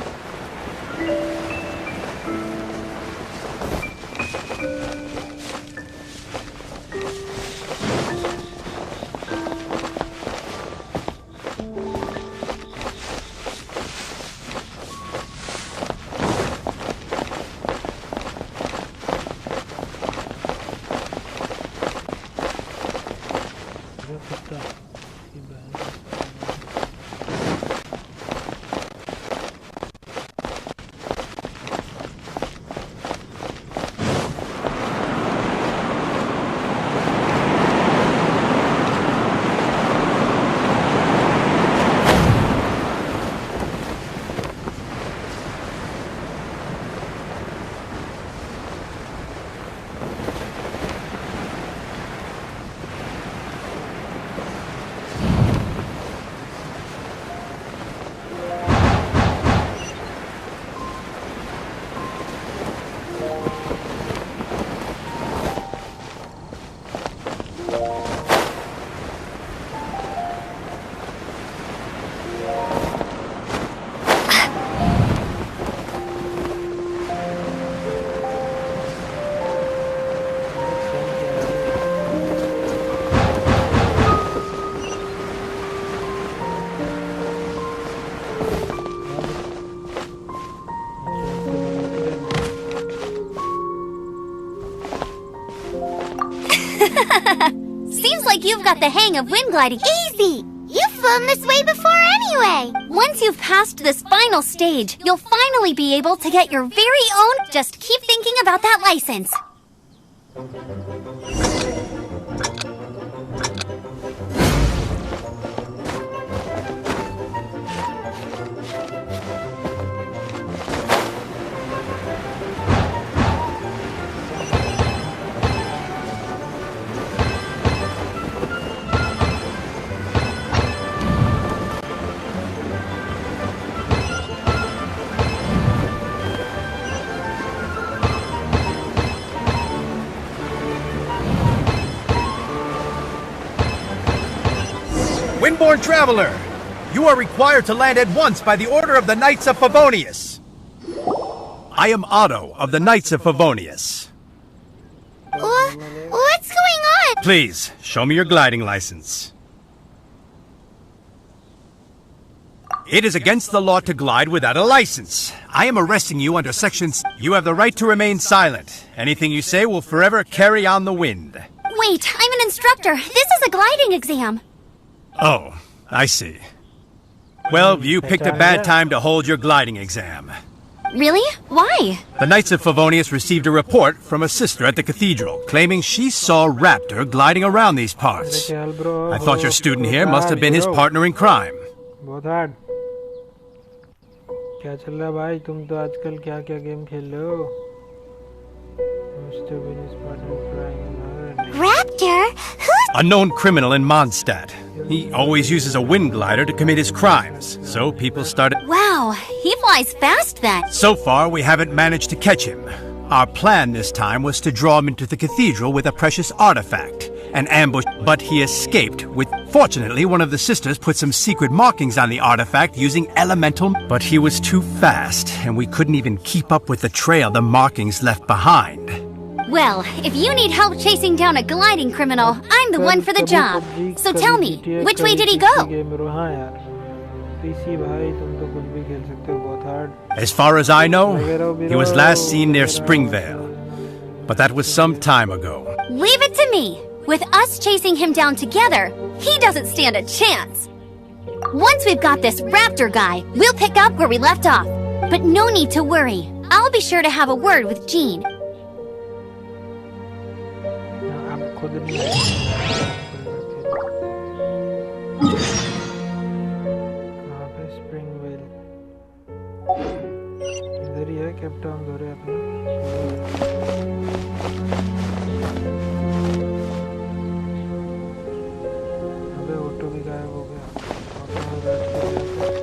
S1: अरे कुत्ता की बहन का।
S6: Seems like you've got the hang of wind gliding.
S2: Easy! You've flown this way before anyway!
S6: Once you've passed this final stage, you'll finally be able to get your very own. Just keep thinking about that license.
S7: Windborne traveler, you are required to land at once by the order of the Knights of Favonius. I am Otto of the Knights of Favonius.
S2: What's going on?
S7: Please, show me your gliding license. It is against the law to glide without a license. I am arresting you under sections. You have the right to remain silent. Anything you say will forever carry on the wind.
S6: Wait, I'm an instructor. This is a gliding exam.
S7: Oh, I see. Well, you picked a bad time to hold your gliding exam.
S6: Really? Why?
S7: The Knights of Favonius received a report from a sister at the cathedral claiming she saw Raptor gliding around these parts. I thought your student here must have been his partner in crime.
S1: बहुत hard. क्या चल रहा है भाई? तुम तो आजकल क्या क्या गेम खेल रहे हो? Mr. Bean is partner in crime.
S2: Raptor? Who's...
S7: A known criminal in Mondstadt. He always uses a wind glider to commit his crimes, so people started...
S6: Wow, he flies fast then.
S7: So far, we haven't managed to catch him. Our plan this time was to draw him into the cathedral with a precious artifact, an ambush, but he escaped with... Fortunately, one of the sisters put some secret markings on the artifact using elemental... But he was too fast, and we couldn't even keep up with the trail the markings left behind.
S6: Well, if you need help chasing down a gliding criminal, I'm the one for the job. So tell me, which way did he go?
S7: As far as I know, he was last seen near Springvale. But that was some time ago.
S6: Leave it to me. With us chasing him down together, he doesn't stand a chance. Once we've got this Raptor guy, we'll pick up where we left off. But no need to worry. I'll be sure to have a word with Jean.
S1: कहाँ पे स्प्रिंगवेल? इधर ही है captain दौरे अपना। अबे auto भी गायब हो गया। ऑटो में बैठ के इस तरफ।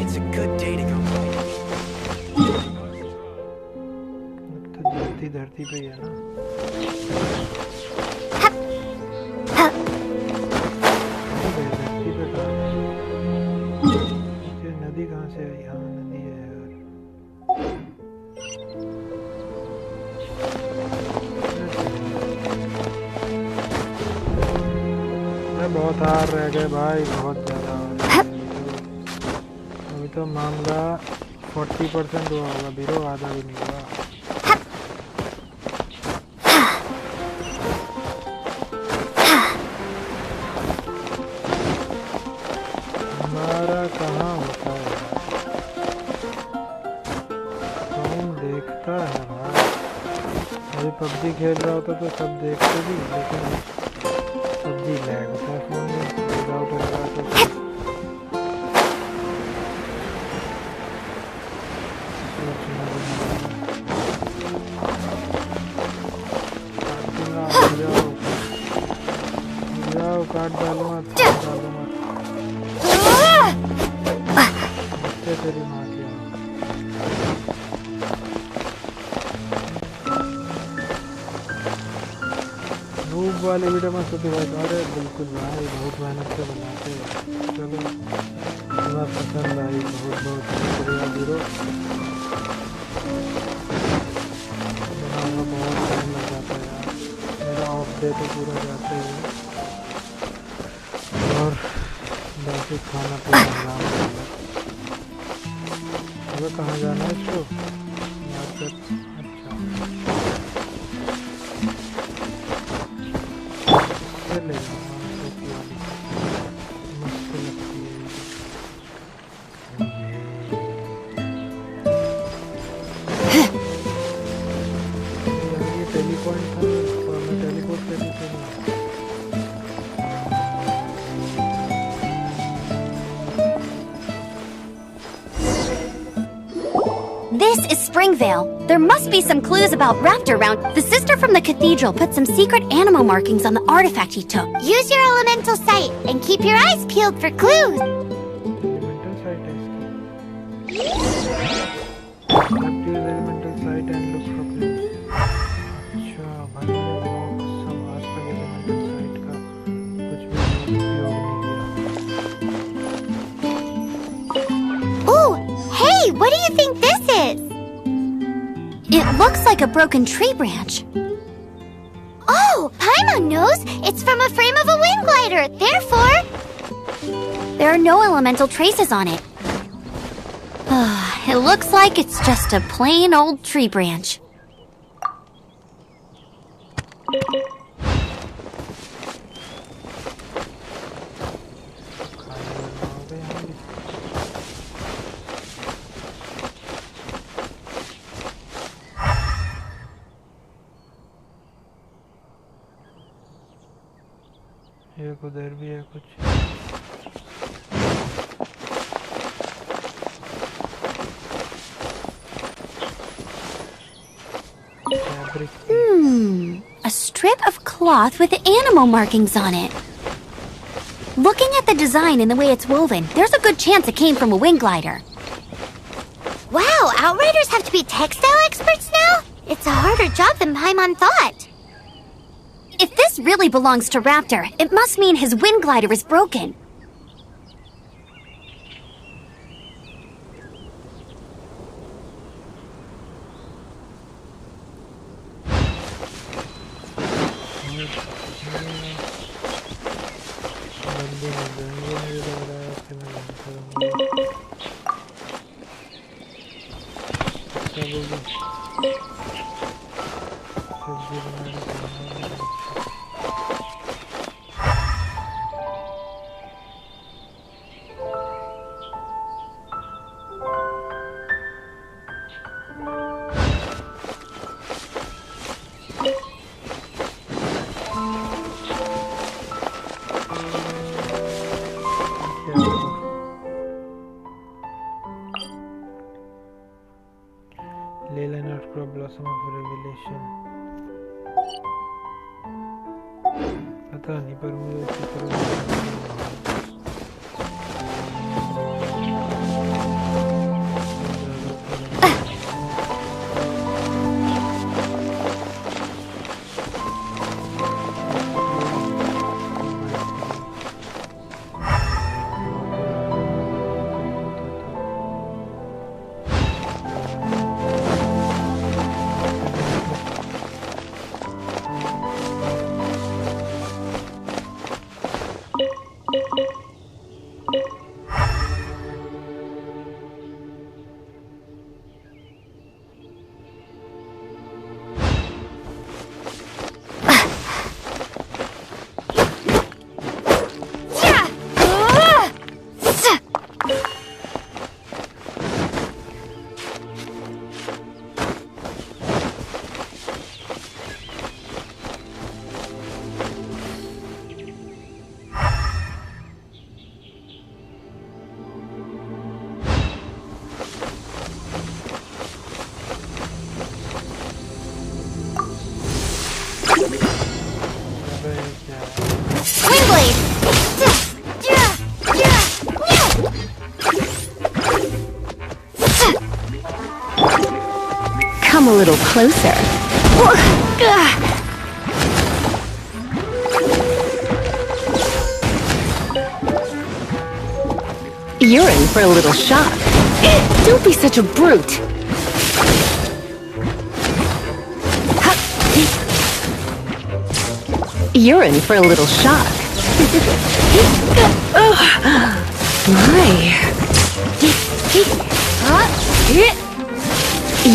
S4: It's a good day to go gliding.
S1: धरती पे ही है ना। धरती पे कहाँ है? ये नदी कहाँ से आई? हाँ नदी है यार। बहुत हार रह गए भाई, बहुत ज़्यादा। अभी तो मामला 40% हुआ होगा बीरो, आधा भी नहीं हुआ। हमारा कहाँ होता है? कौन देखता है भाई? अभी पबजी खेल रहा होता तो सब देखते भी, लेकिन पबजी लैग होता है फोन में, विदाउट लगा तो जाओ काट डालो मत, काट डालो मत। तेरी माँ की नूब वाली वीडियो मत होती भाई। अरे बिल्कुल भाई, बहुत मेहनत से बनाते हैं। चलो तुम्हें पसंद आई, बहुत बहुत शुक्रिया बीरो। बनाऊंगा, बहुत टाइम लग जाता है यार, मेरा ऑफ डे तो पूरा जाते ही है। और बाकी खाना पीना आराम से। अबे कहाँ जाना है इसको? मार्केट। अच्छा फिर ले जाऊँगा, मस्त लगती है ये टेलीपॉइंट था और मैं टेलीपोर्ट करने से नहीं।
S6: This is Springvale. There must be some clues about Raptor around. The sister from the cathedral put some secret animal markings on the artifact he took.
S2: Use your elemental sight and keep your eyes peeled for clues.
S1: Elemental sight है इसकी। Use elemental sight and look for clues. अच्छा भाई, मैंने कसम आज तक elemental sight का कुछ भी उपयोग नहीं किया।
S2: Ooh, hey, what do you think this is?
S6: It looks like a broken tree branch.
S2: Oh, Paimon knows. It's from a frame of a wind glider. Therefore,
S6: There are no elemental traces on it. It looks like it's just a plain old tree branch.
S1: एक उधर भी है कुछ।
S6: A strip of cloth with animal markings on it. Looking at the design and the way it's woven, there's a good chance it came from a wind glider.
S2: wow, Outriders have to be textile experts now? It's a harder job than Paimon thought.
S6: If this really belongs to Raptor, it must mean his wind glider is broken.
S1: Blossom of Revelation। पता नहीं पर मुझे इसकी तरफ अबे क्या है?
S6: Wind blade!
S3: Come a little closer. You're in for a little shock. Don't be such a brute. You're in for a little shock. My.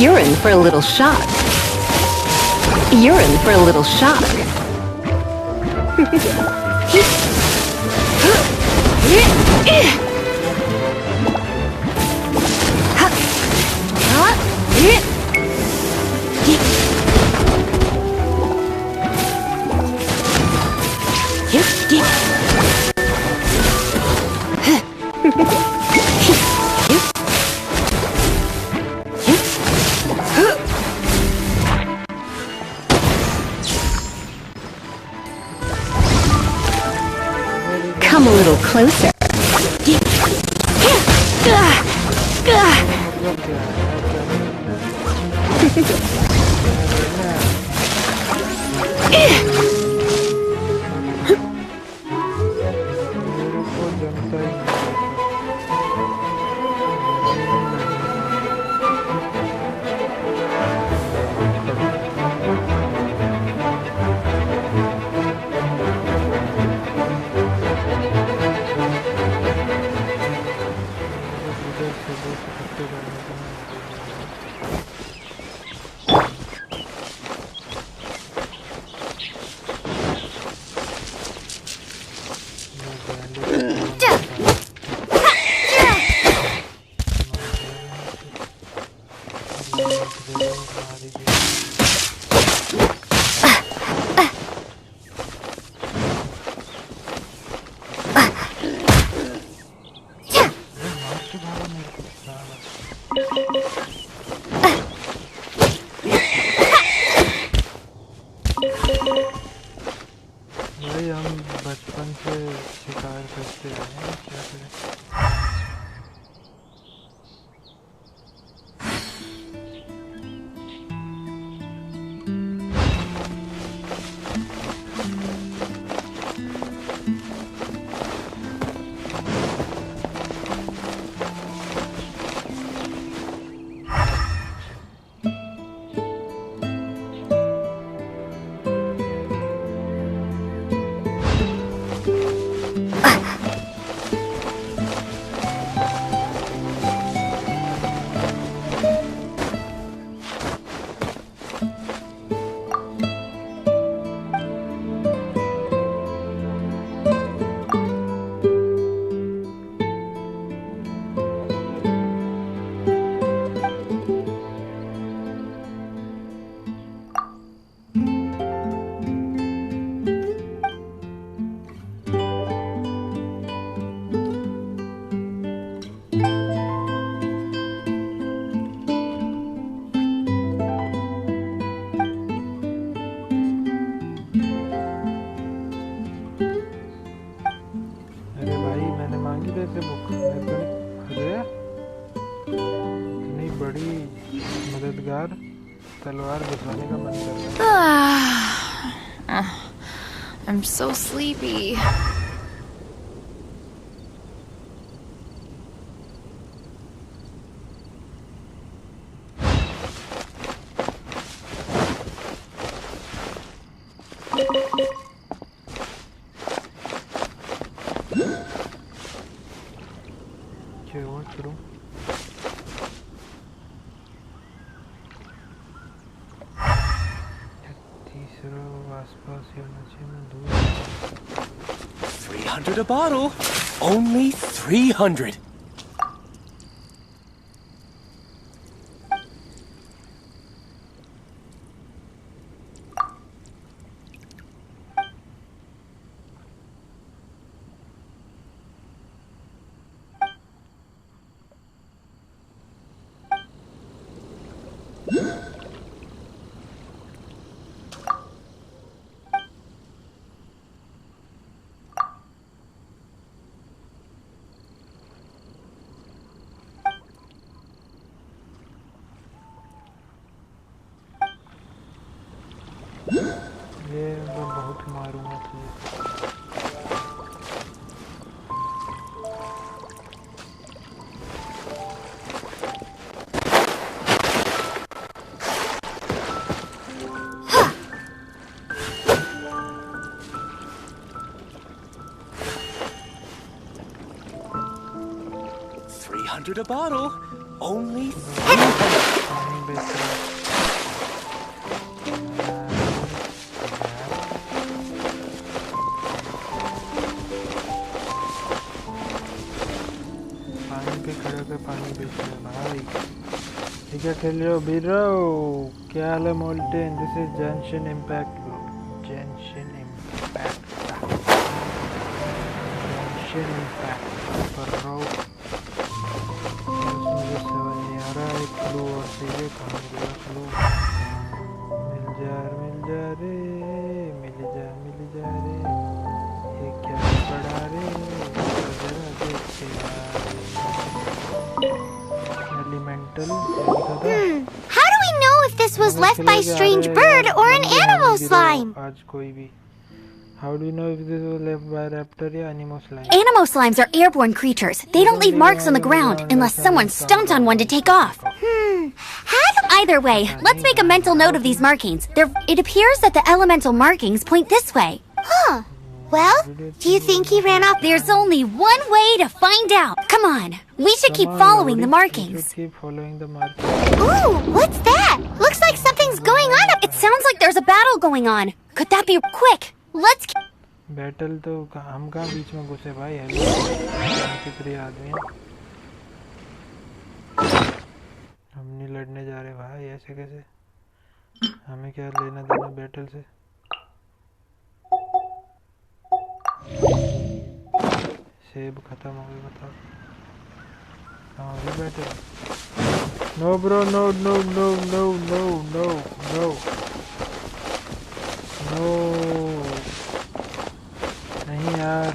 S3: You're in for a little shock. You're in for a little shock. Come a little closer.
S1: भाई हम बचपन से शिकार करते आए हैं, क्या करें? मददगार तलवार घुसाने का मन कर रहा है।
S8: I'm so sleepy.
S1: करूं तीसरा आसपास या नीचे में दूर
S4: 300 a bottle. Only 300.
S1: ये मैं बहुत मारूंगा तुझे।
S4: $300 a bottle. Only
S1: पानी बेच रहा है। पानी पे खड़े होकर पानी बेच रहे हैं भाई। ठीक है, खेल रहे हो बीरो? क्या हाल है मोल्टेन? This is Genshin Impact bro. Genshin Impact bro. मुझे समझ नहीं आ रहा है। क्लू और चाहिए। कहाँ गया क्लू? मिल जा रे, मिल जा रे। ये क्या पड़ा रे? जरा देखते यार। एलिमेंटल लिखा था।
S2: How do we know if this was left by a strange bird or an animal slime?
S1: आज कोई भी। How do you know if this was left by a raptor or animal slime?
S6: Animal slimes are airborne creatures. They don't leave marks on the ground unless someone stomped on one to take off. Either way, let's make a mental note of these markings. It appears that the elemental markings point this way.
S2: Huh. Well, do you think he ran off?
S6: There's only one way to find out. Come on, we should keep following the markings.
S1: Keep following the markings.
S2: Ooh, what's that? Looks like something's going on up.
S6: It sounds like there's a battle going on. Could that be quick? Let's
S1: battle तो हम कहाँ बीच में घुसे भाई। Hello कितने आदमी हैं? हम नहीं लड़ने जा रहे भाई। ऐसे कैसे? हमें क्या लेना देना बैटल से? सेब खत्म हो गए बताओ। हाँ ये battle. No bro, no no no no no no no no. नहीं यार।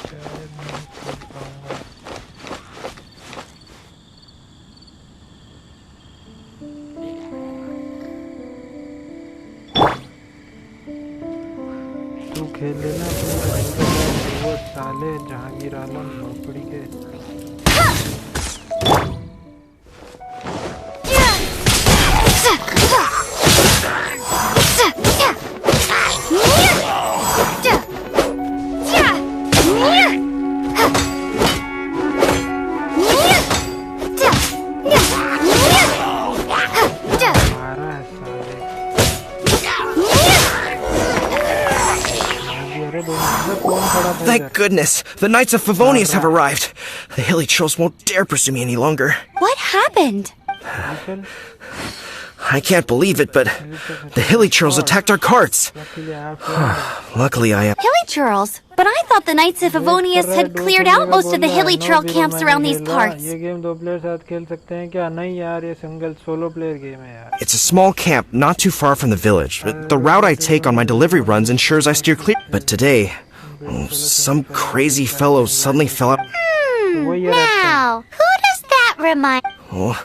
S1: शायद नहीं खेल पाऊंगा। तू खेल लेना। वो साले जहांगीर आलम खोपड़ी के।
S9: Thank goodness, the Knights of Favonius have arrived. The hilly trolls won't dare pursue me any longer.
S6: What happened?
S9: I can't believe it, but the hilly trolls attacked our carts. Luckily, I am.
S6: Hilly churls? But I thought the Knights of Favonius had cleared out most of the hilly trail camps around these parts.
S1: ये game दो player साथ खेल सकते हैं क्या? नहीं यार, ये सिंगल सोलो प्लेयर गेम है यार।
S9: It's a small camp not too far from the village. The route I take on my delivery runs ensures I steer clear. But today, some crazy fellow suddenly fell out.
S2: Now, who does that remind?
S9: Oh,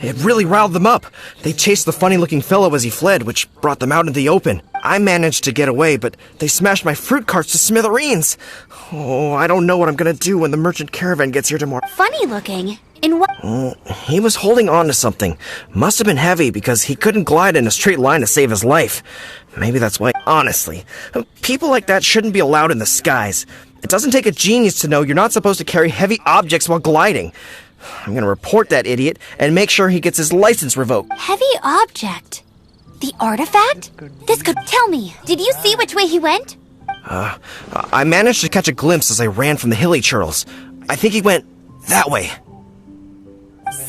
S9: it really riled them up. They chased the funny-looking fellow as he fled, which brought them out into the open. I managed to get away, but they smashed my fruit carts to smithereens. Oh, I don't know what I'm gonna do when the merchant caravan gets here tomorrow.
S6: Funny looking. In what?
S9: He was holding on to something. Must have been heavy because he couldn't glide in a straight line to save his life. Maybe that's why. Honestly, people like that shouldn't be allowed in the skies. It doesn't take a genius to know you're not supposed to carry heavy objects while gliding. I'm gonna report that idiot and make sure he gets his license revoked.
S6: Heavy object? The artifact? This could tell me. Did you see which way he went?
S9: I managed to catch a glimpse as I ran from the hilly churls. I think he went that way.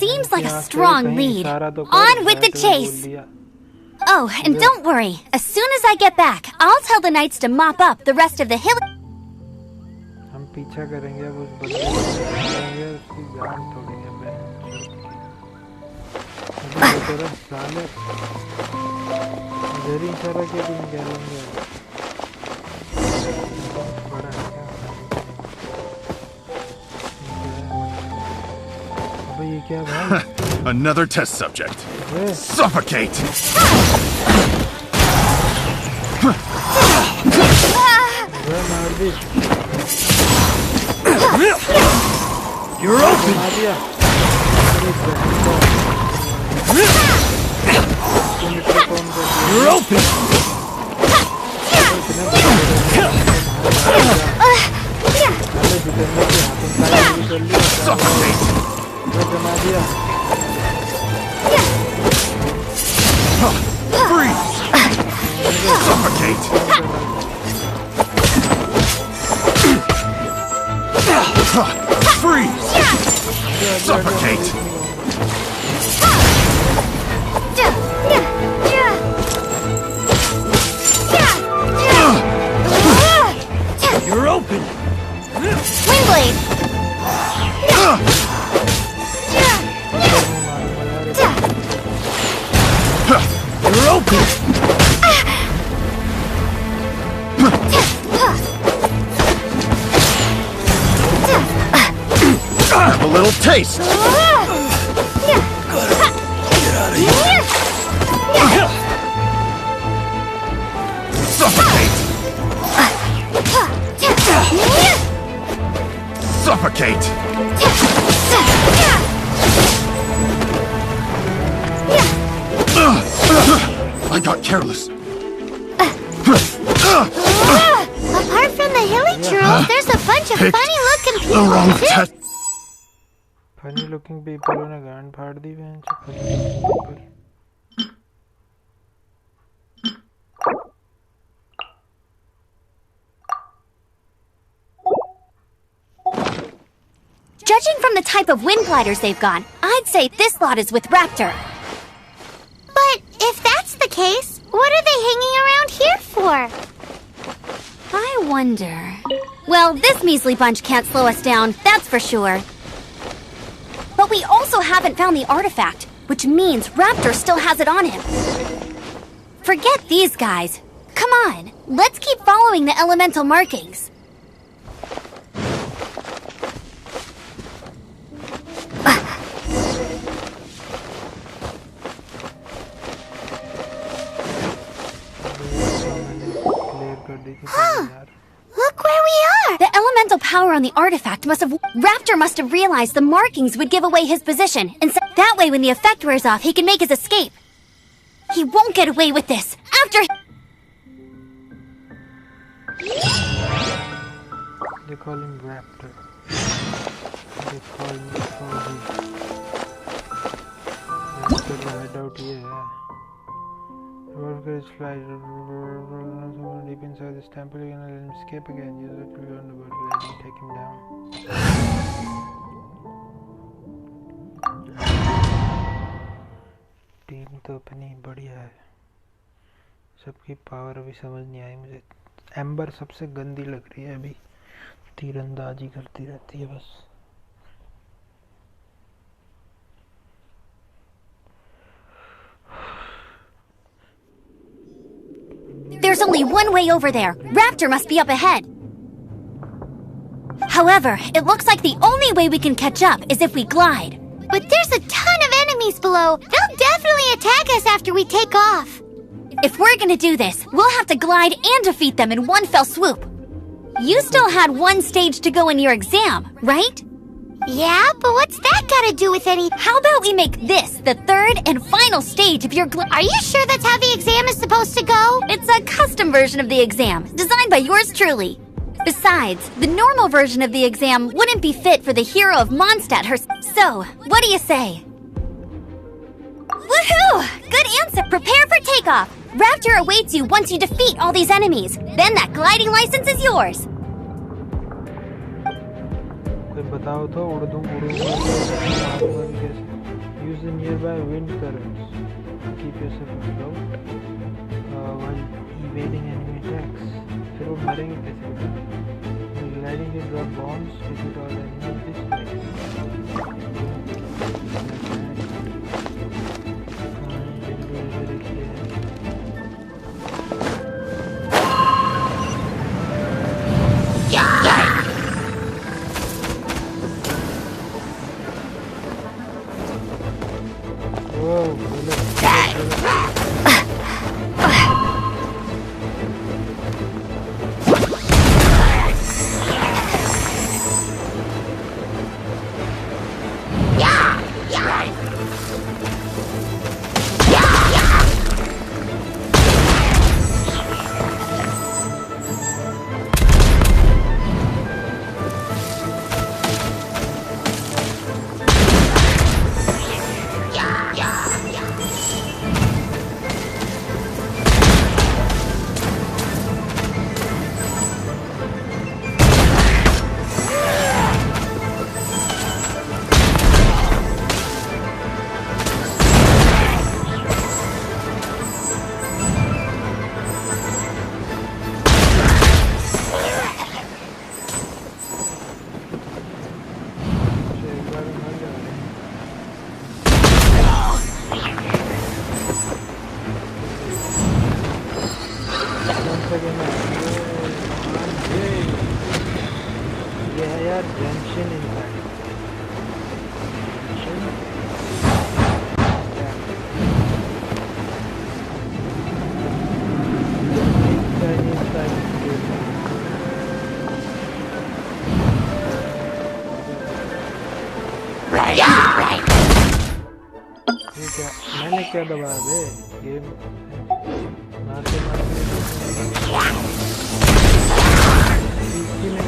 S6: Seems like a strong lead. On with the chase. Oh, and don't worry. As soon as I get back, I'll tell the knights to mop up the rest of the hill.
S1: हम पीछा करेंगे अब उस बंदे को, करेंगे उसकी जान तोड़ेंगे बहन अभी तेरा साले जरी इशारा के तुम क्या लेंगे बड़ा है क्या ये क्या भाई?
S5: Another test subject. Suffocate! You're open! You're open! Suffocate! Freeze! Suffocate! Freeze! Suffocate! You're open!
S6: Windblade!
S5: You're open! Have a little taste! Get out of here! Suffocate! Suffocate! I got careless.
S2: Apart from the hilly trolls, there's a bunch of funny-looking
S5: The
S2: people
S5: wrong
S2: too.
S5: test.
S1: Funny looking people ने गांड फाड़ दी बहन से funny looking people.
S6: Judging from the type of wind gliders they've gone, I'd say this lot is with Raptor.
S2: But if that's the case, what are they hanging around here for?
S6: I wonder... Well, this measly bunch can't slow us down, that's for sure. But we also haven't found the artifact, which means Raptor still has it on him. Forget these guys. Come on, let's keep following the elemental markings.
S2: Look where we are!
S6: The elemental power on the artifact Raptor must have realized the markings would give away his position, and so that way when the effect wears off, he can make his escape. He won't get away with this.
S1: They call him Raptor. They call him Fozzy. Raptor का hideout ये है. Worker is fly deep inside this temple. You can let him escape again. Use it to go on the boat. Let him take him down. Team तो अपनी बढ़िया है. सबकी power अभी समझ नहीं आई मुझे. एम्बर सबसे गंदी लग रही है अभी. तीरंदाजी करती रहती है बस.
S6: There's only one way over there. Raptor must be up ahead. However, it looks like the only way we can catch up is if we glide.
S2: But there's a ton of enemies below. They'll definitely attack us after we take off.
S6: If we're gonna do this, we'll have to glide and defeat them in one fell swoop. You still had one stage to go in your exam, right?
S2: Yeah, but what's that got to do with anything?
S6: How about we make this the third and final stage of your
S2: Are you sure that's how the exam is supposed to go?
S6: It's a custom version of the exam, designed by yours truly. Besides, the normal version of the exam wouldn't be fit for the hero of Mondstadt herself. So, what do you say? Woohoo! Good answer! Prepare for takeoff! Raptor awaits you once you defeat all these enemies. Then that gliding license is yours.
S1: बताओ तो उड़ूंगा कैसे. Use the nearby wind currents. Keep yourself afloat while evading enemy attacks. फिर वो मरेंगे कैसे? Gliding can drop bombs to hit all enemies this way. ये क्या मैंने क्या दबाया बे गेम मारते मारते इसी में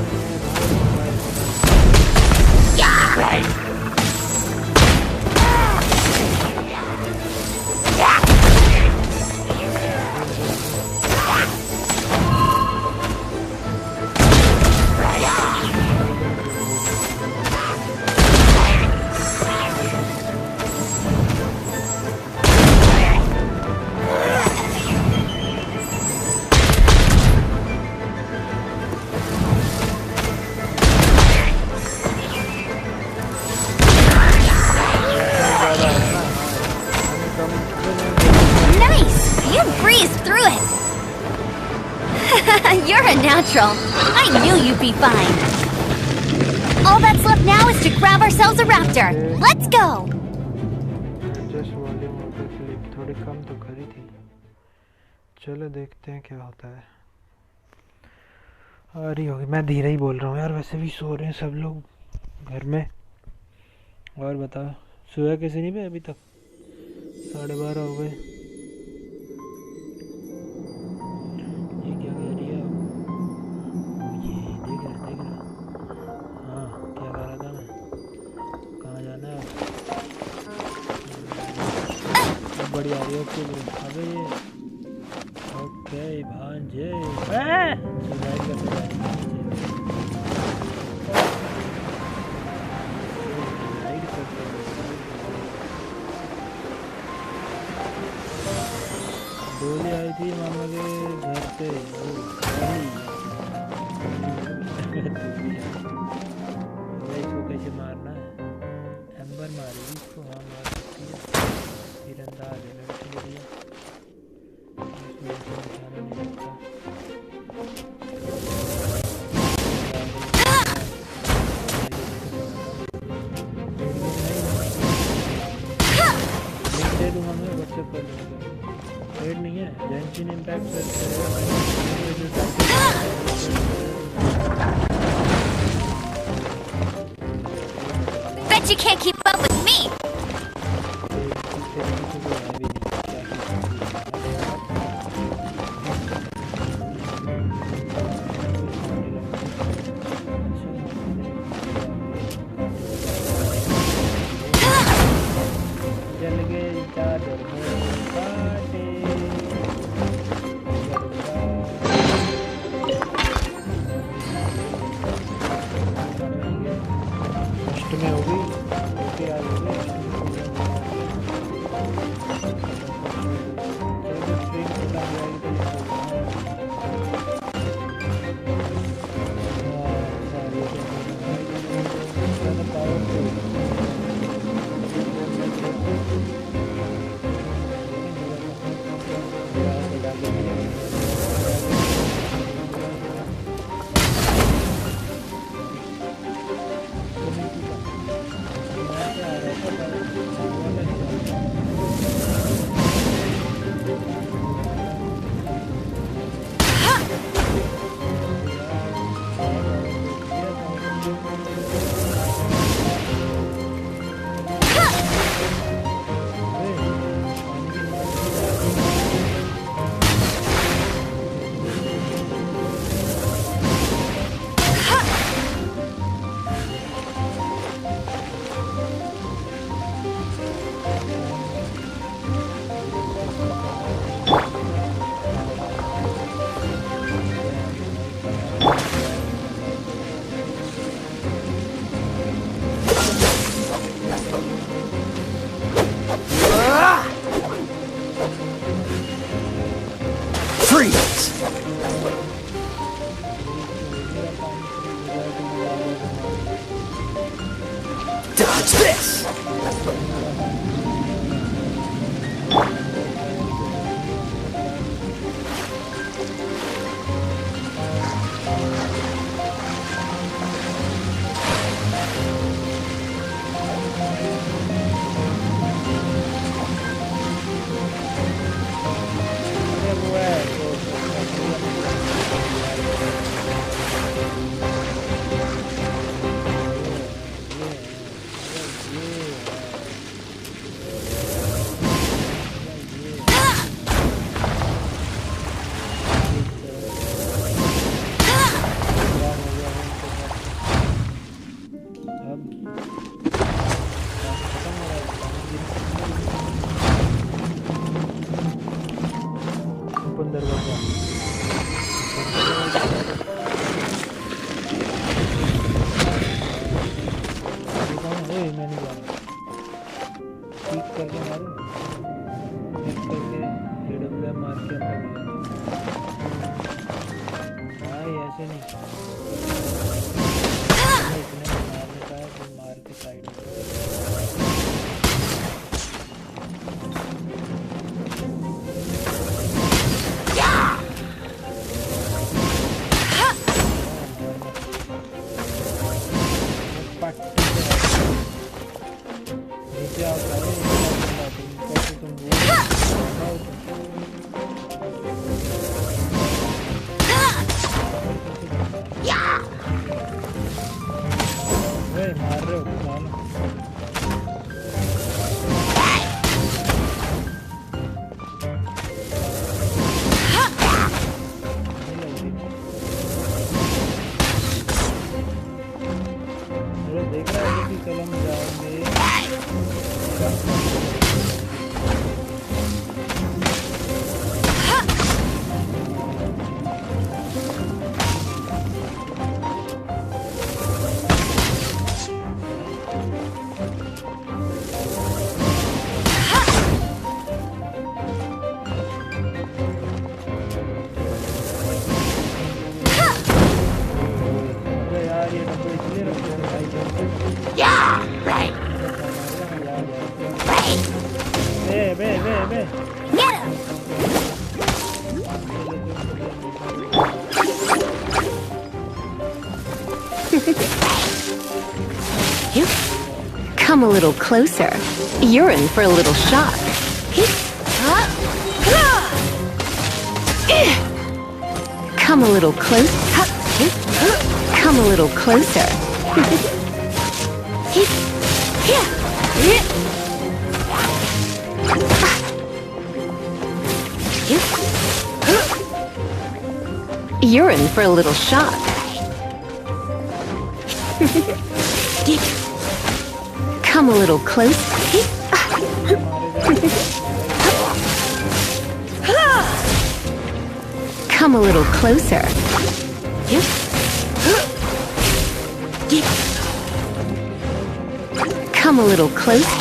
S6: Nice! You breezed through it! You're a natural. I knew you'd be fine. All that's left now is to grab ourselves a raptor. Let's go!
S1: Adjust volume auto clip थोड़ी कम तो करी थी चलो देखते हैं क्या होता है आ रही होगी मैं धीरे ही बोल रहा हूँ यार वैसे भी सो रहे हैं सब लोग घर में और बताओ सोया कैसे नहीं भाई अभी तक 12:30 हो गए ये क्या कह रही है ये देख रहा हाँ क्या कह रहा था मैं कहाँ जाना है अब बड़ी आ रही है अबे ये ओके भांजे सुनाई करते जा रही डोली आई थी मामा के घर से इसको कैसे मारना है एम्बर मारेगी इसको हाँ मार सकती है तीरंदाज है लड़की बढ़िया इसको निशाना नहीं लगता दे दूँगा मैं व्हाट्सएप कर दूँगा रेड नहीं है Genshin Impact search
S6: Bet you can't keep up with me!
S1: चल गए चादर में काटे अष्टमी हो गई ओके आज हो गई
S9: Dodge this!
S1: ओए मैं नहीं जा रहा, ठीक करके मारूं, ठीक करके डब्ल्यू मार के अंदर भाई ऐसे नहीं, इतने में मारने का है, फिर मार के साइड में
S3: Come a little closer. You're in for a little shock. Come a little closer. Come a little closer. You're in for a little shock. Come a little closer. Come a little closer. Come a little closer.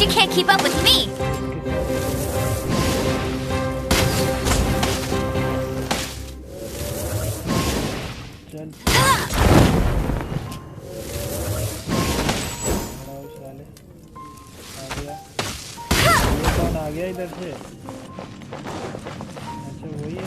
S6: You can't keep up with me.
S1: कौन आ गया इधर से? अच्छा वही है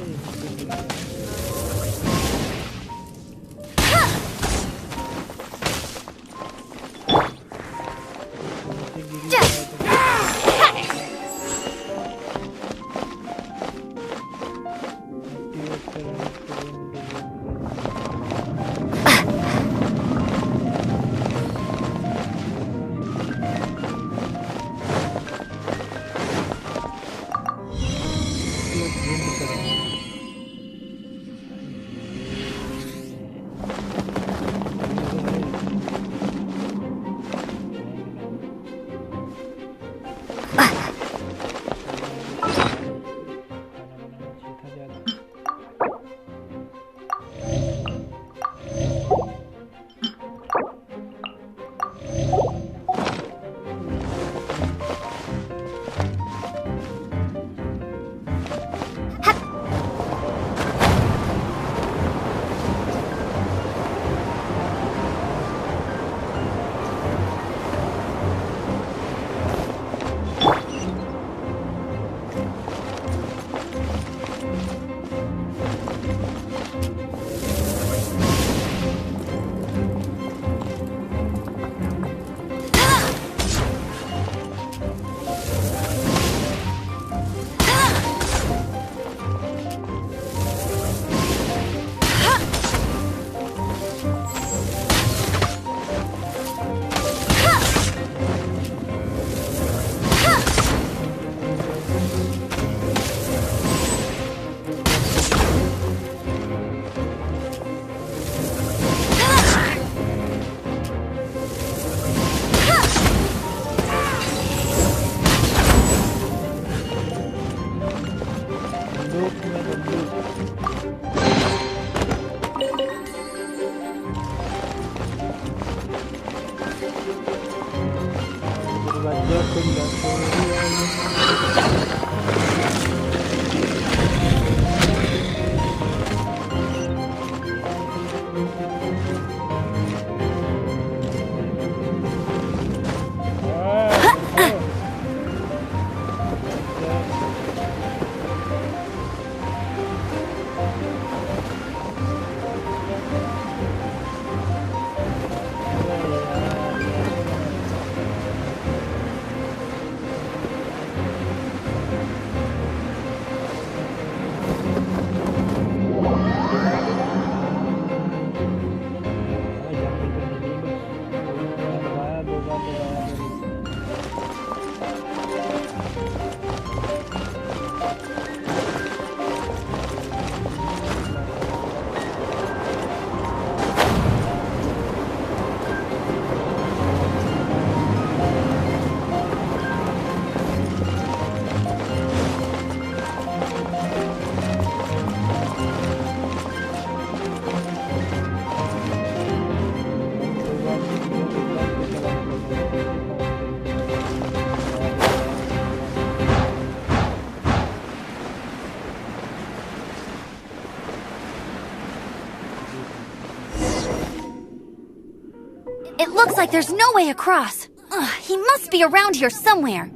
S6: It looks like there's no way across. Ugh, he must be around here somewhere.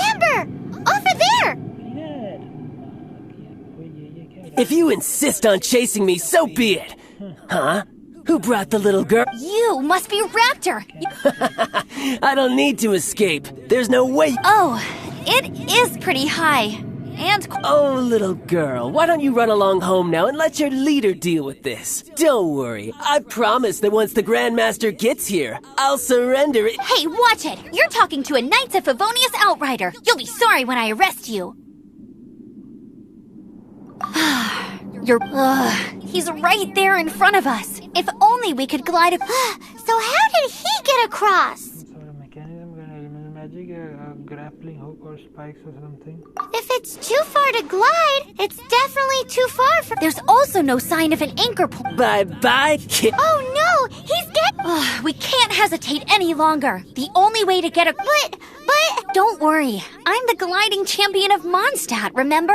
S2: Amber! Over there!
S10: If you insist on chasing me, so be it. Huh? Who brought the little girl?
S6: You must be Raptor.
S10: I don't need to escape. There's no way.
S6: Oh, it is pretty high. And
S10: oh, little girl, why don't you run along home now and let your leader deal with this? Don't worry. I promise that once the Grandmaster gets here, I'll surrender it.
S6: Hey, watch it! You're talking to a Knights of Favonius outrider. You'll be sorry when I arrest you. He's right there in front of us. If only we could glide
S2: So how did he get across?
S1: Grappling hook or spikes or something.
S2: If it's too far to glide, it's definitely too far for...
S6: There's also no sign of an anchor point.
S10: Bye-bye, kid.
S2: Oh no! He's getting...
S6: We can't hesitate any longer. The only way to get a...
S2: But...
S6: Don't worry. I'm the gliding champion of Mondstadt, remember?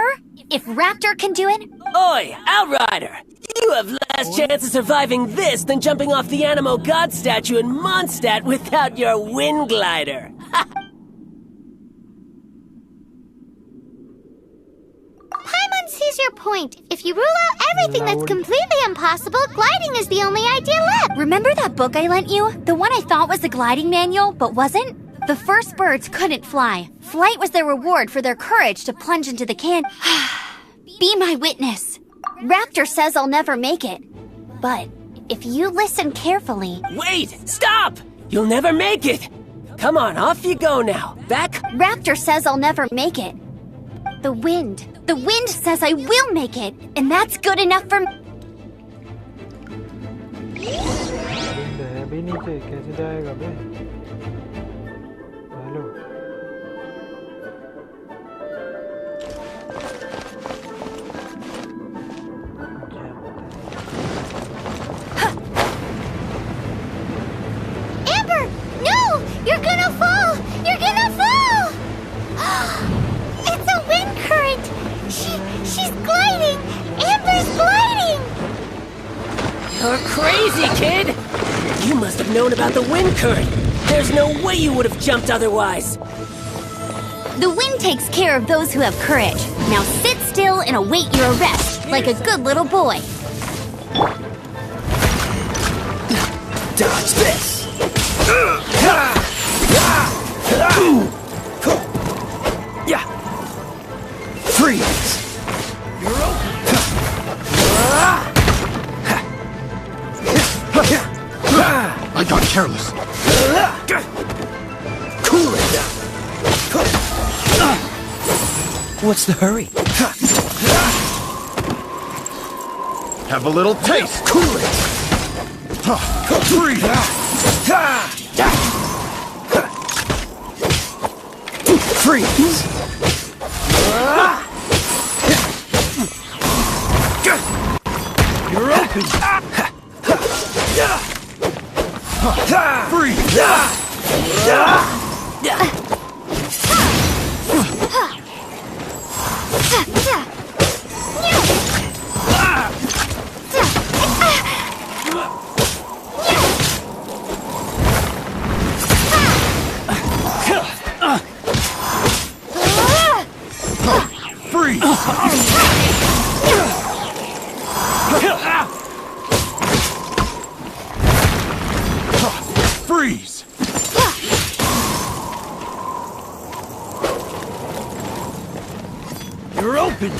S6: If Raptor can do it...
S10: Oi, Outrider! You have less chance of surviving this than jumping off the Animo God statue in Mondstadt without your wind glider.
S2: Paimon sees your point. If you rule out everything that's completely impossible, gliding is the only idea left.
S6: Remember that book I lent you? The one I thought was the gliding manual, but wasn't? The first birds couldn't fly. Flight was their reward for their courage to plunge into the can... Be my witness. Raptor says I'll never make it. But if you listen carefully...
S10: Wait! Stop! You'll never make it! Come on, off you go now. Back...
S6: Raptor says I'll never make it. The wind says I will make it. And that's good enough for...
S1: अभी नीचे कैसे जाएगा बे? Hello
S2: Amber! No! You're gonna fall! You're gonna fall! It's a wind current! She's gliding! Amber's gliding!
S10: You're crazy, kid! You must have known about the wind current. There's no way you would have jumped otherwise.
S6: The wind takes care of those who have courage. Now sit still and await your arrest, like a good little boy.
S10: Dodge this!
S5: Freeze!
S10: You're open!
S5: I got careless.
S10: Cool it down. What's the hurry?
S5: Have a little taste.
S10: Cool it!
S5: Freeze!
S10: Freeze!
S5: You're open. Freeze! Freeze!
S10: You're open!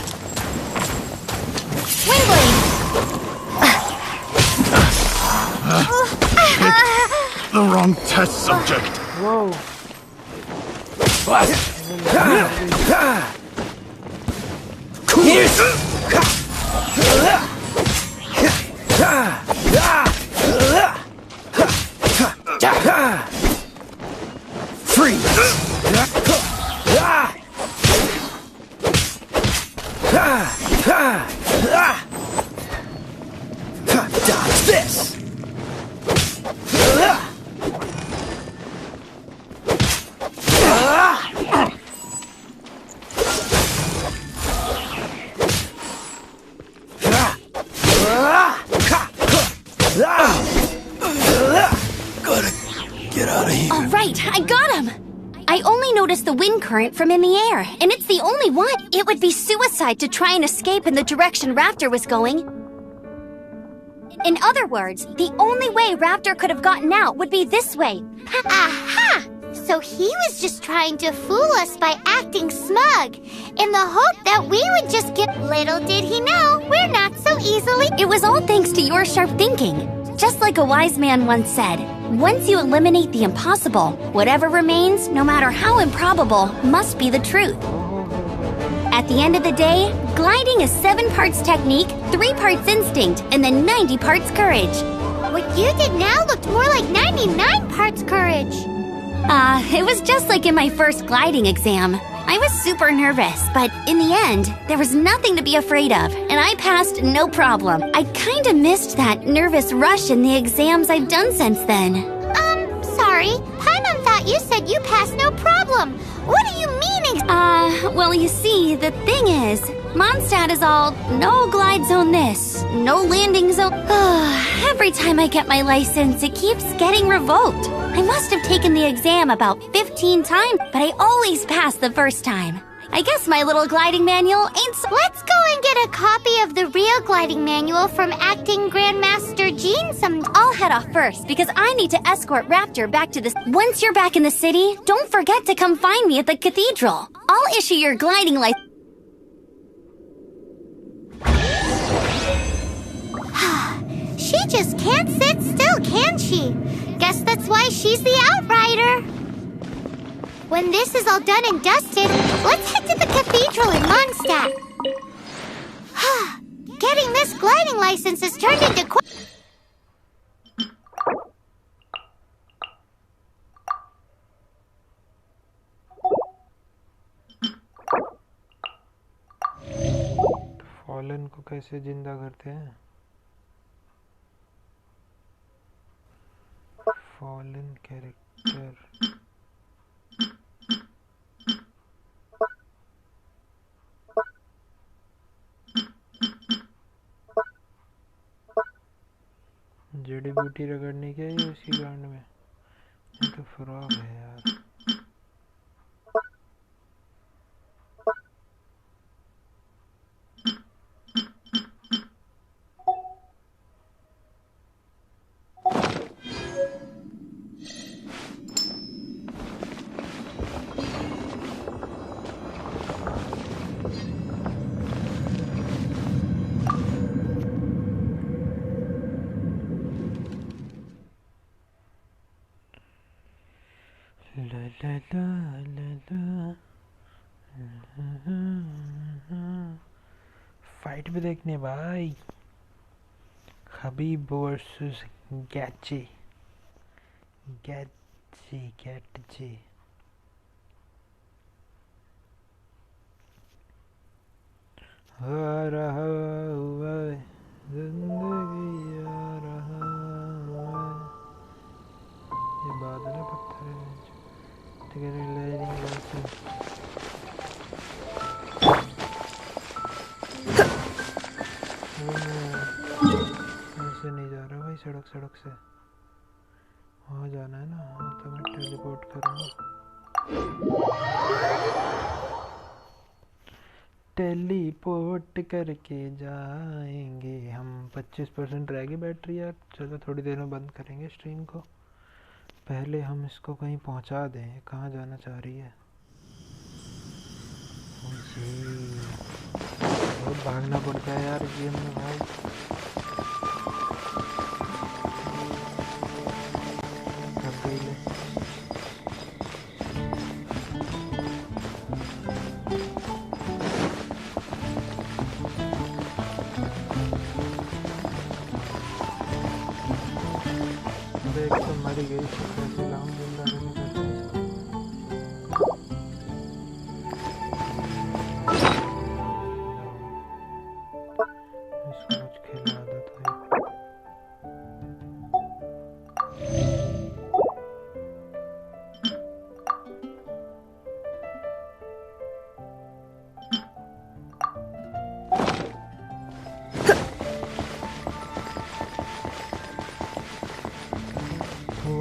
S5: The wrong test subject.
S1: Whoa.
S10: Dodge this!
S5: Get out of here.
S6: All right, I got him! I only noticed the wind current from in the air, and it's the only one. It would be suicide to try and escape in the direction Raptor was going. In other words, the only way Raptor could have gotten out would be this way.
S2: Aha! So he was just trying to fool us by acting smug, in the hope that we would just get... Little did he know, we're not so easily...
S6: It was all thanks to your sharp thinking. Just like a wise man once said, once you eliminate the impossible, whatever remains, no matter how improbable, must be the truth. At the end of the day, gliding is 7 parts technique, 3 parts instinct, and then 90 parts courage.
S2: What you did now looked more like 99 parts courage.
S6: It was just like in my first gliding exam. I was super nervous, but in the end, there was nothing to be afraid of, and I passed no problem. I kinda missed that nervous rush in the exams I've done since then.
S2: Sorry. Paimon thought you said you passed no problem. What do you mean
S6: Well, you see, the thing is, Mondstadt is all, no glide zone this, no landing zone... Every time I get my license, it keeps getting revoked. I must have taken the exam about 15 times, but I always pass the first time. I guess my little gliding manual ain't so...
S2: Let's go and get a copy of the real gliding manual from Acting Grandmaster Jean
S6: I'll head off first, because I need to escort Raptor back to the... Once you're back in the city, don't forget to come find me at the cathedral. I'll issue your gliding license.
S2: She just can't sit still, can she? Guess that's why she's the outrider. When this is all done and dusted, let's head to the cathedral in Mondstadt. Getting this gliding license has turned into
S1: fallen को कैसे जिंदा करते हैं? Fallen character जड़ी बूटी रगड़ने की है उसी कांड में ये तो फ्रॉग है यार फाइट भी देखने भाई खबीब वर्सेस गैचे गैटजे आ रहा हुआ जिंदगी आ रहा हुआ ये बादल है पत्थर है to get a gliding license. ऐसे नहीं जा रहा भाई, सड़क से वहाँ जाना है ना। हाँ तो मैं टेलीपोर्ट करूँगा। टेलीपोर्ट करके जाएंगे हम। 25% रह गई बैटरी यार। चलो थोड़ी देर में बंद करेंगे स्ट्रीम को। पहले हम इसको कहीं पहुंचा दें। कहाँ जाना चाह रही है? बहुत भागना पड़ता है यार गेम में भाई। थक गई ले। देख तो मर गई, कैसे लाऊं जिंदा नहीं करते। इसको कुछ खिला दो तो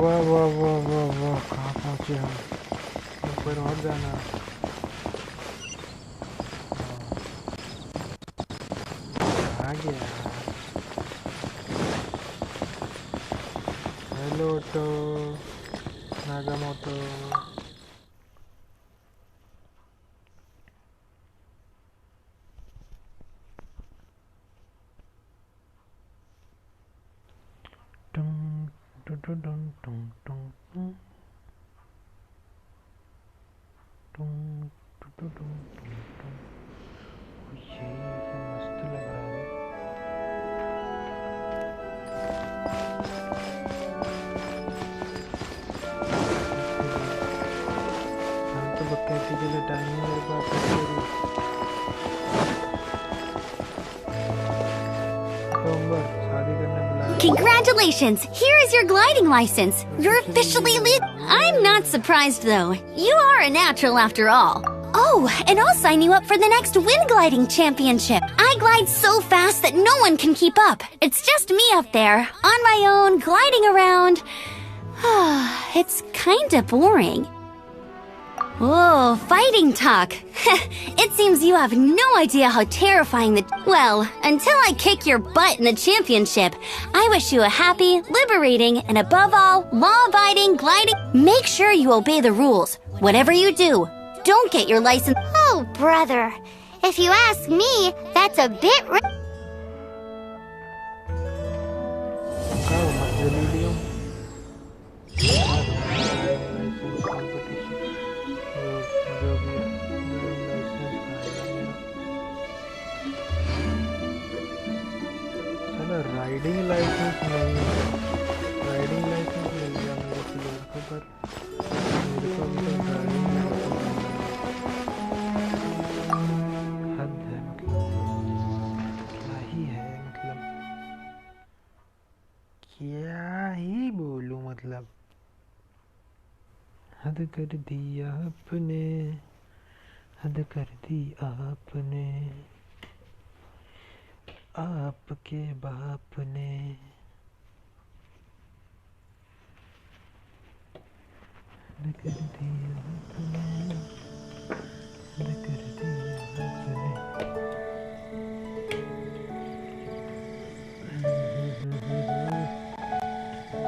S1: वाह वाह वाह वाह वाह, कहाँ पहुँचे हम? ऊपर और जाना। आ गया। हेलो ऑटो नागामोटो। टुम टुम टुम टुम टुम टुम टुम टुम टुम टुम। ये मस्त लग रहा है। हम तो बकैती के लिए टाइम है मेरे पास। शादी करने बुलाया।
S6: Congratulations! Here is your gliding license. You're officially legal. I'm not surprised though. You are a natural after all. Oh, and I'll sign you up for the next wind gliding championship. I glide so fast that no one can keep up. It's just me up there, on my own, gliding around. It's kinda boring. Whoa, fighting talk. It seems you have no idea how terrifying the... Well, until I kick your butt in the championship, I wish you a happy, liberating, and above all, law-abiding gliding... Make sure you obey the rules. Whatever you do, don't get your license...
S2: Oh, brother. If you ask me, that's a bit...
S1: riding licence नहीं है। Riding licence मिल गया मेरे player को, पर मेरे को अभी तक ड्राइविंग लाइसेंस हद है। मतलब क्या ही है, मतलब क्या ही बोलूं, मतलब हद कर दिया आपने, हद कर दी आपने, आपके बाप ने। हद कर दिया आपने, हद कर दिया आपने।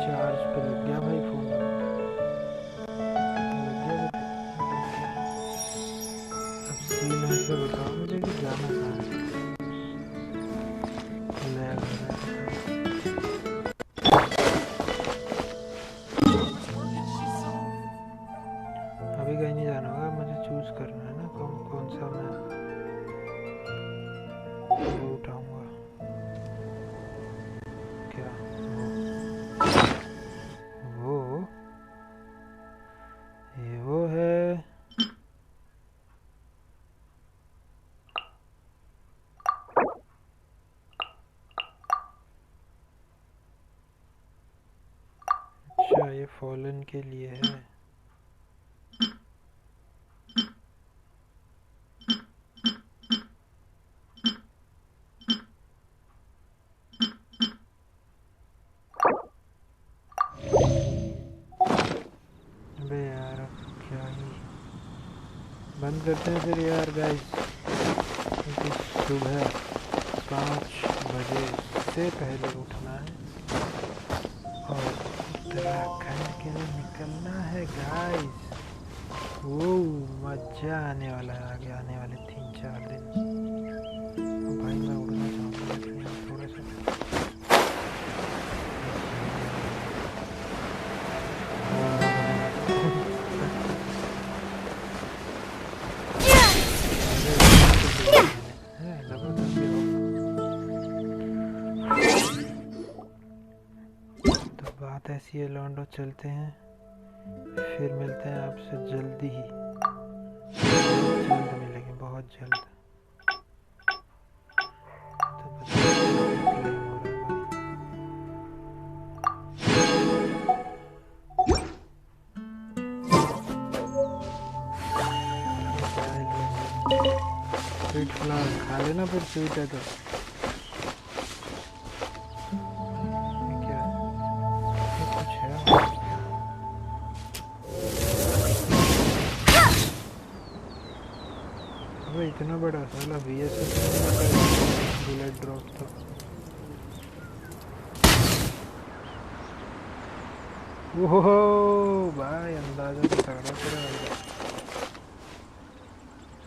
S1: चार्ज पे लग गया भाई फोन। लग गया। अब सीन ऐसे बताओ मुझे कि जाना कहाँ है। अभी कहीं नहीं जाना होगा, मुझे चूज करना है ना कौन सा मैं वो उठाऊंगा। क्या वो है। अच्छा, ये फॉलन के लिए है। बंद करते हैं फिर यार गाइस, क्योंकि सुबह 5 बजे से पहले उठना है और उत्तराखंड के लिए निकलना है गाइस। वो मजा आने वाला है आगे आने वाले 3-4 दिन। भाई मैं उड़ना चाहूँगा थोड़ा सा। तो बात ऐसी है लॉन्डो, चलते हैं फिर मिलते हैं आपसे जल्दी ही, जल्द मिलेंगे बहुत जल्द। स्वीट फ्लावर खा लेना फिर, स्वीट है तो क्या कुछ है। अबे इतना बड़ा साला VSS बुलेट ड्रॉप तो ओहो भाई अंदाजा तो तगड़ा तेरा है।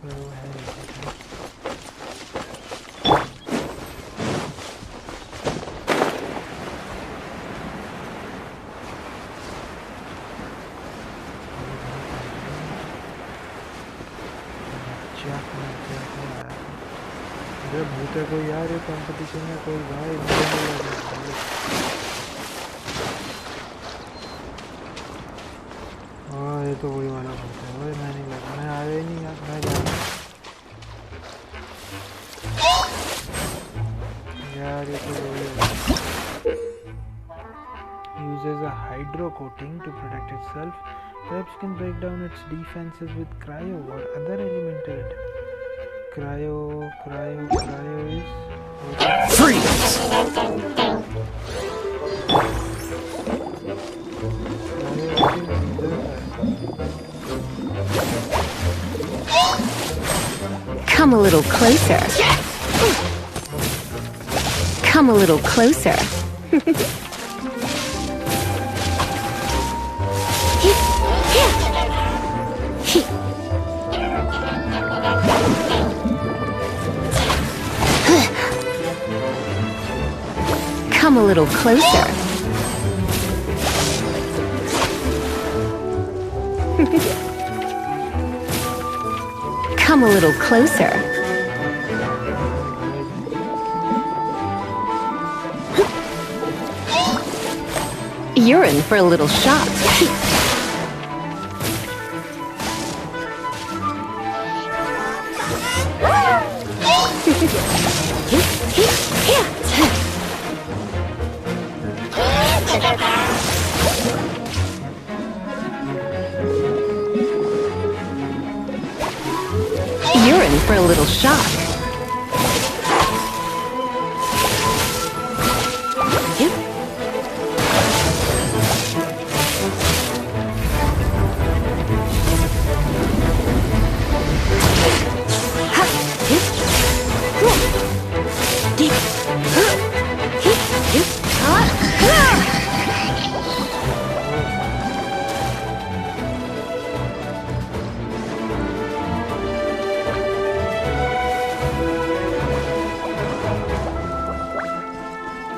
S1: तो है जब भूते कोई यार ये कंपटीशन में कोई भाई हाँ ये तो वही वाला भूत है भाई। मैं नहीं लगा, मैं आया ही नहीं यार, मैं जाना यार। ये तो वही है। Uses a hydro coating to protect itself. Perhaps can break down its defenses with cryo or other elemental attack. Cryo is
S5: Freeze!
S3: Come a little closer. Come a little closer. Come a little closer. Come a little closer. You're in for a little shock. You're in for a little shock.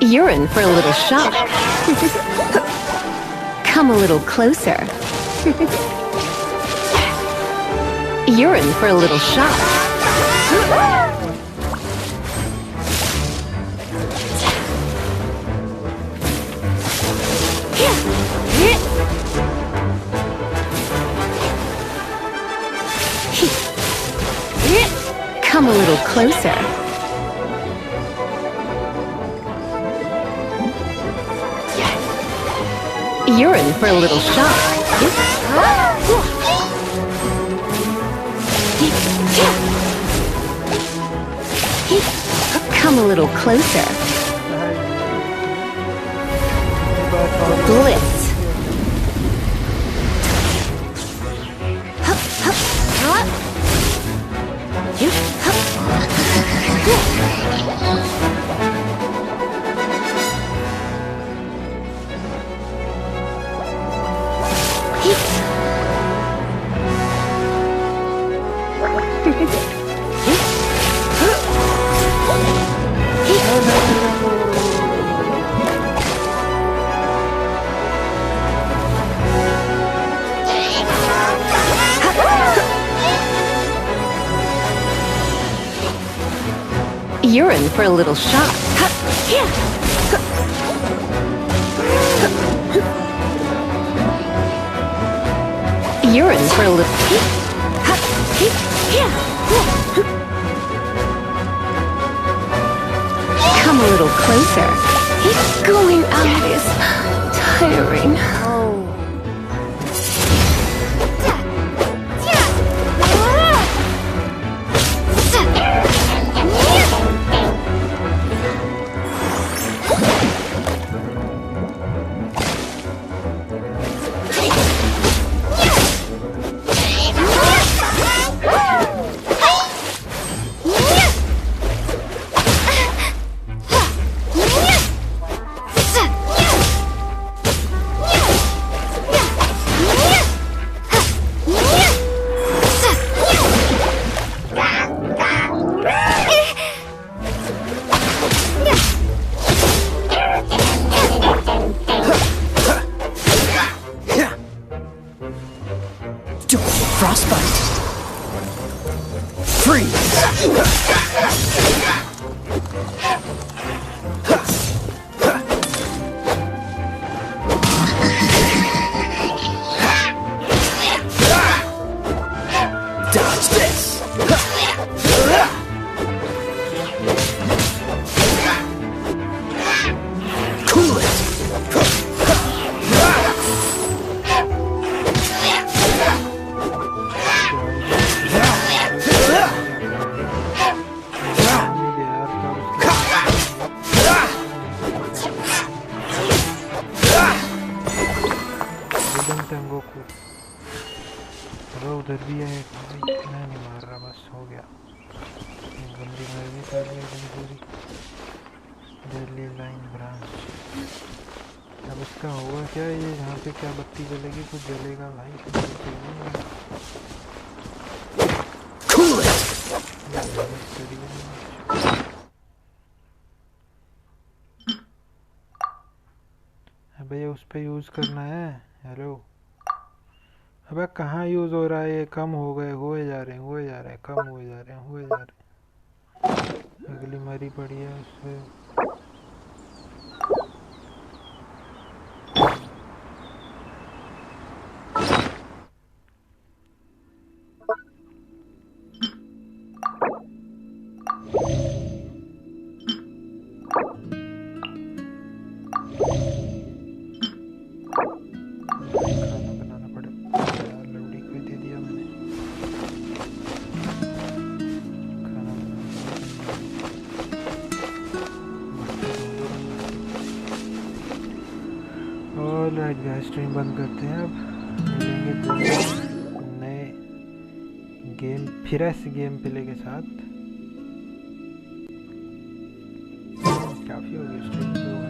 S3: You're in for a little shock. Come a little closer. You're in for a little shock. Come a little closer. You're in for a little shock. Come a little closer. Blitz.
S8: You're in for a little shock. You're in for a little... Come a little closer. Going out is tiring.
S5: Frostbite. Freeze. Dodge this. Cool it.
S1: उधर भी है मैं नहीं मार रहा बस हो गया गंदी मर्जी कर ली पूरी दिल्ली लाइन ब्रांच अब इसका होगा क्या ये यहाँ पे क्या बत्ती जलेगी कुछ जलेगा भाई भैया उस पे यूज करना है हेलो अबे कहाँ यूज हो रहा है ये कम हो गए हुए जा रहे हैं कम हुए जा रहे हैं अगली मरी पड़ी है उससे स्ट्रीम बंद करते हैं अब मिलेंगे नए गेम फिर ऐसे गेम प्ले के साथ काफ़ी हो गया स्ट्रीम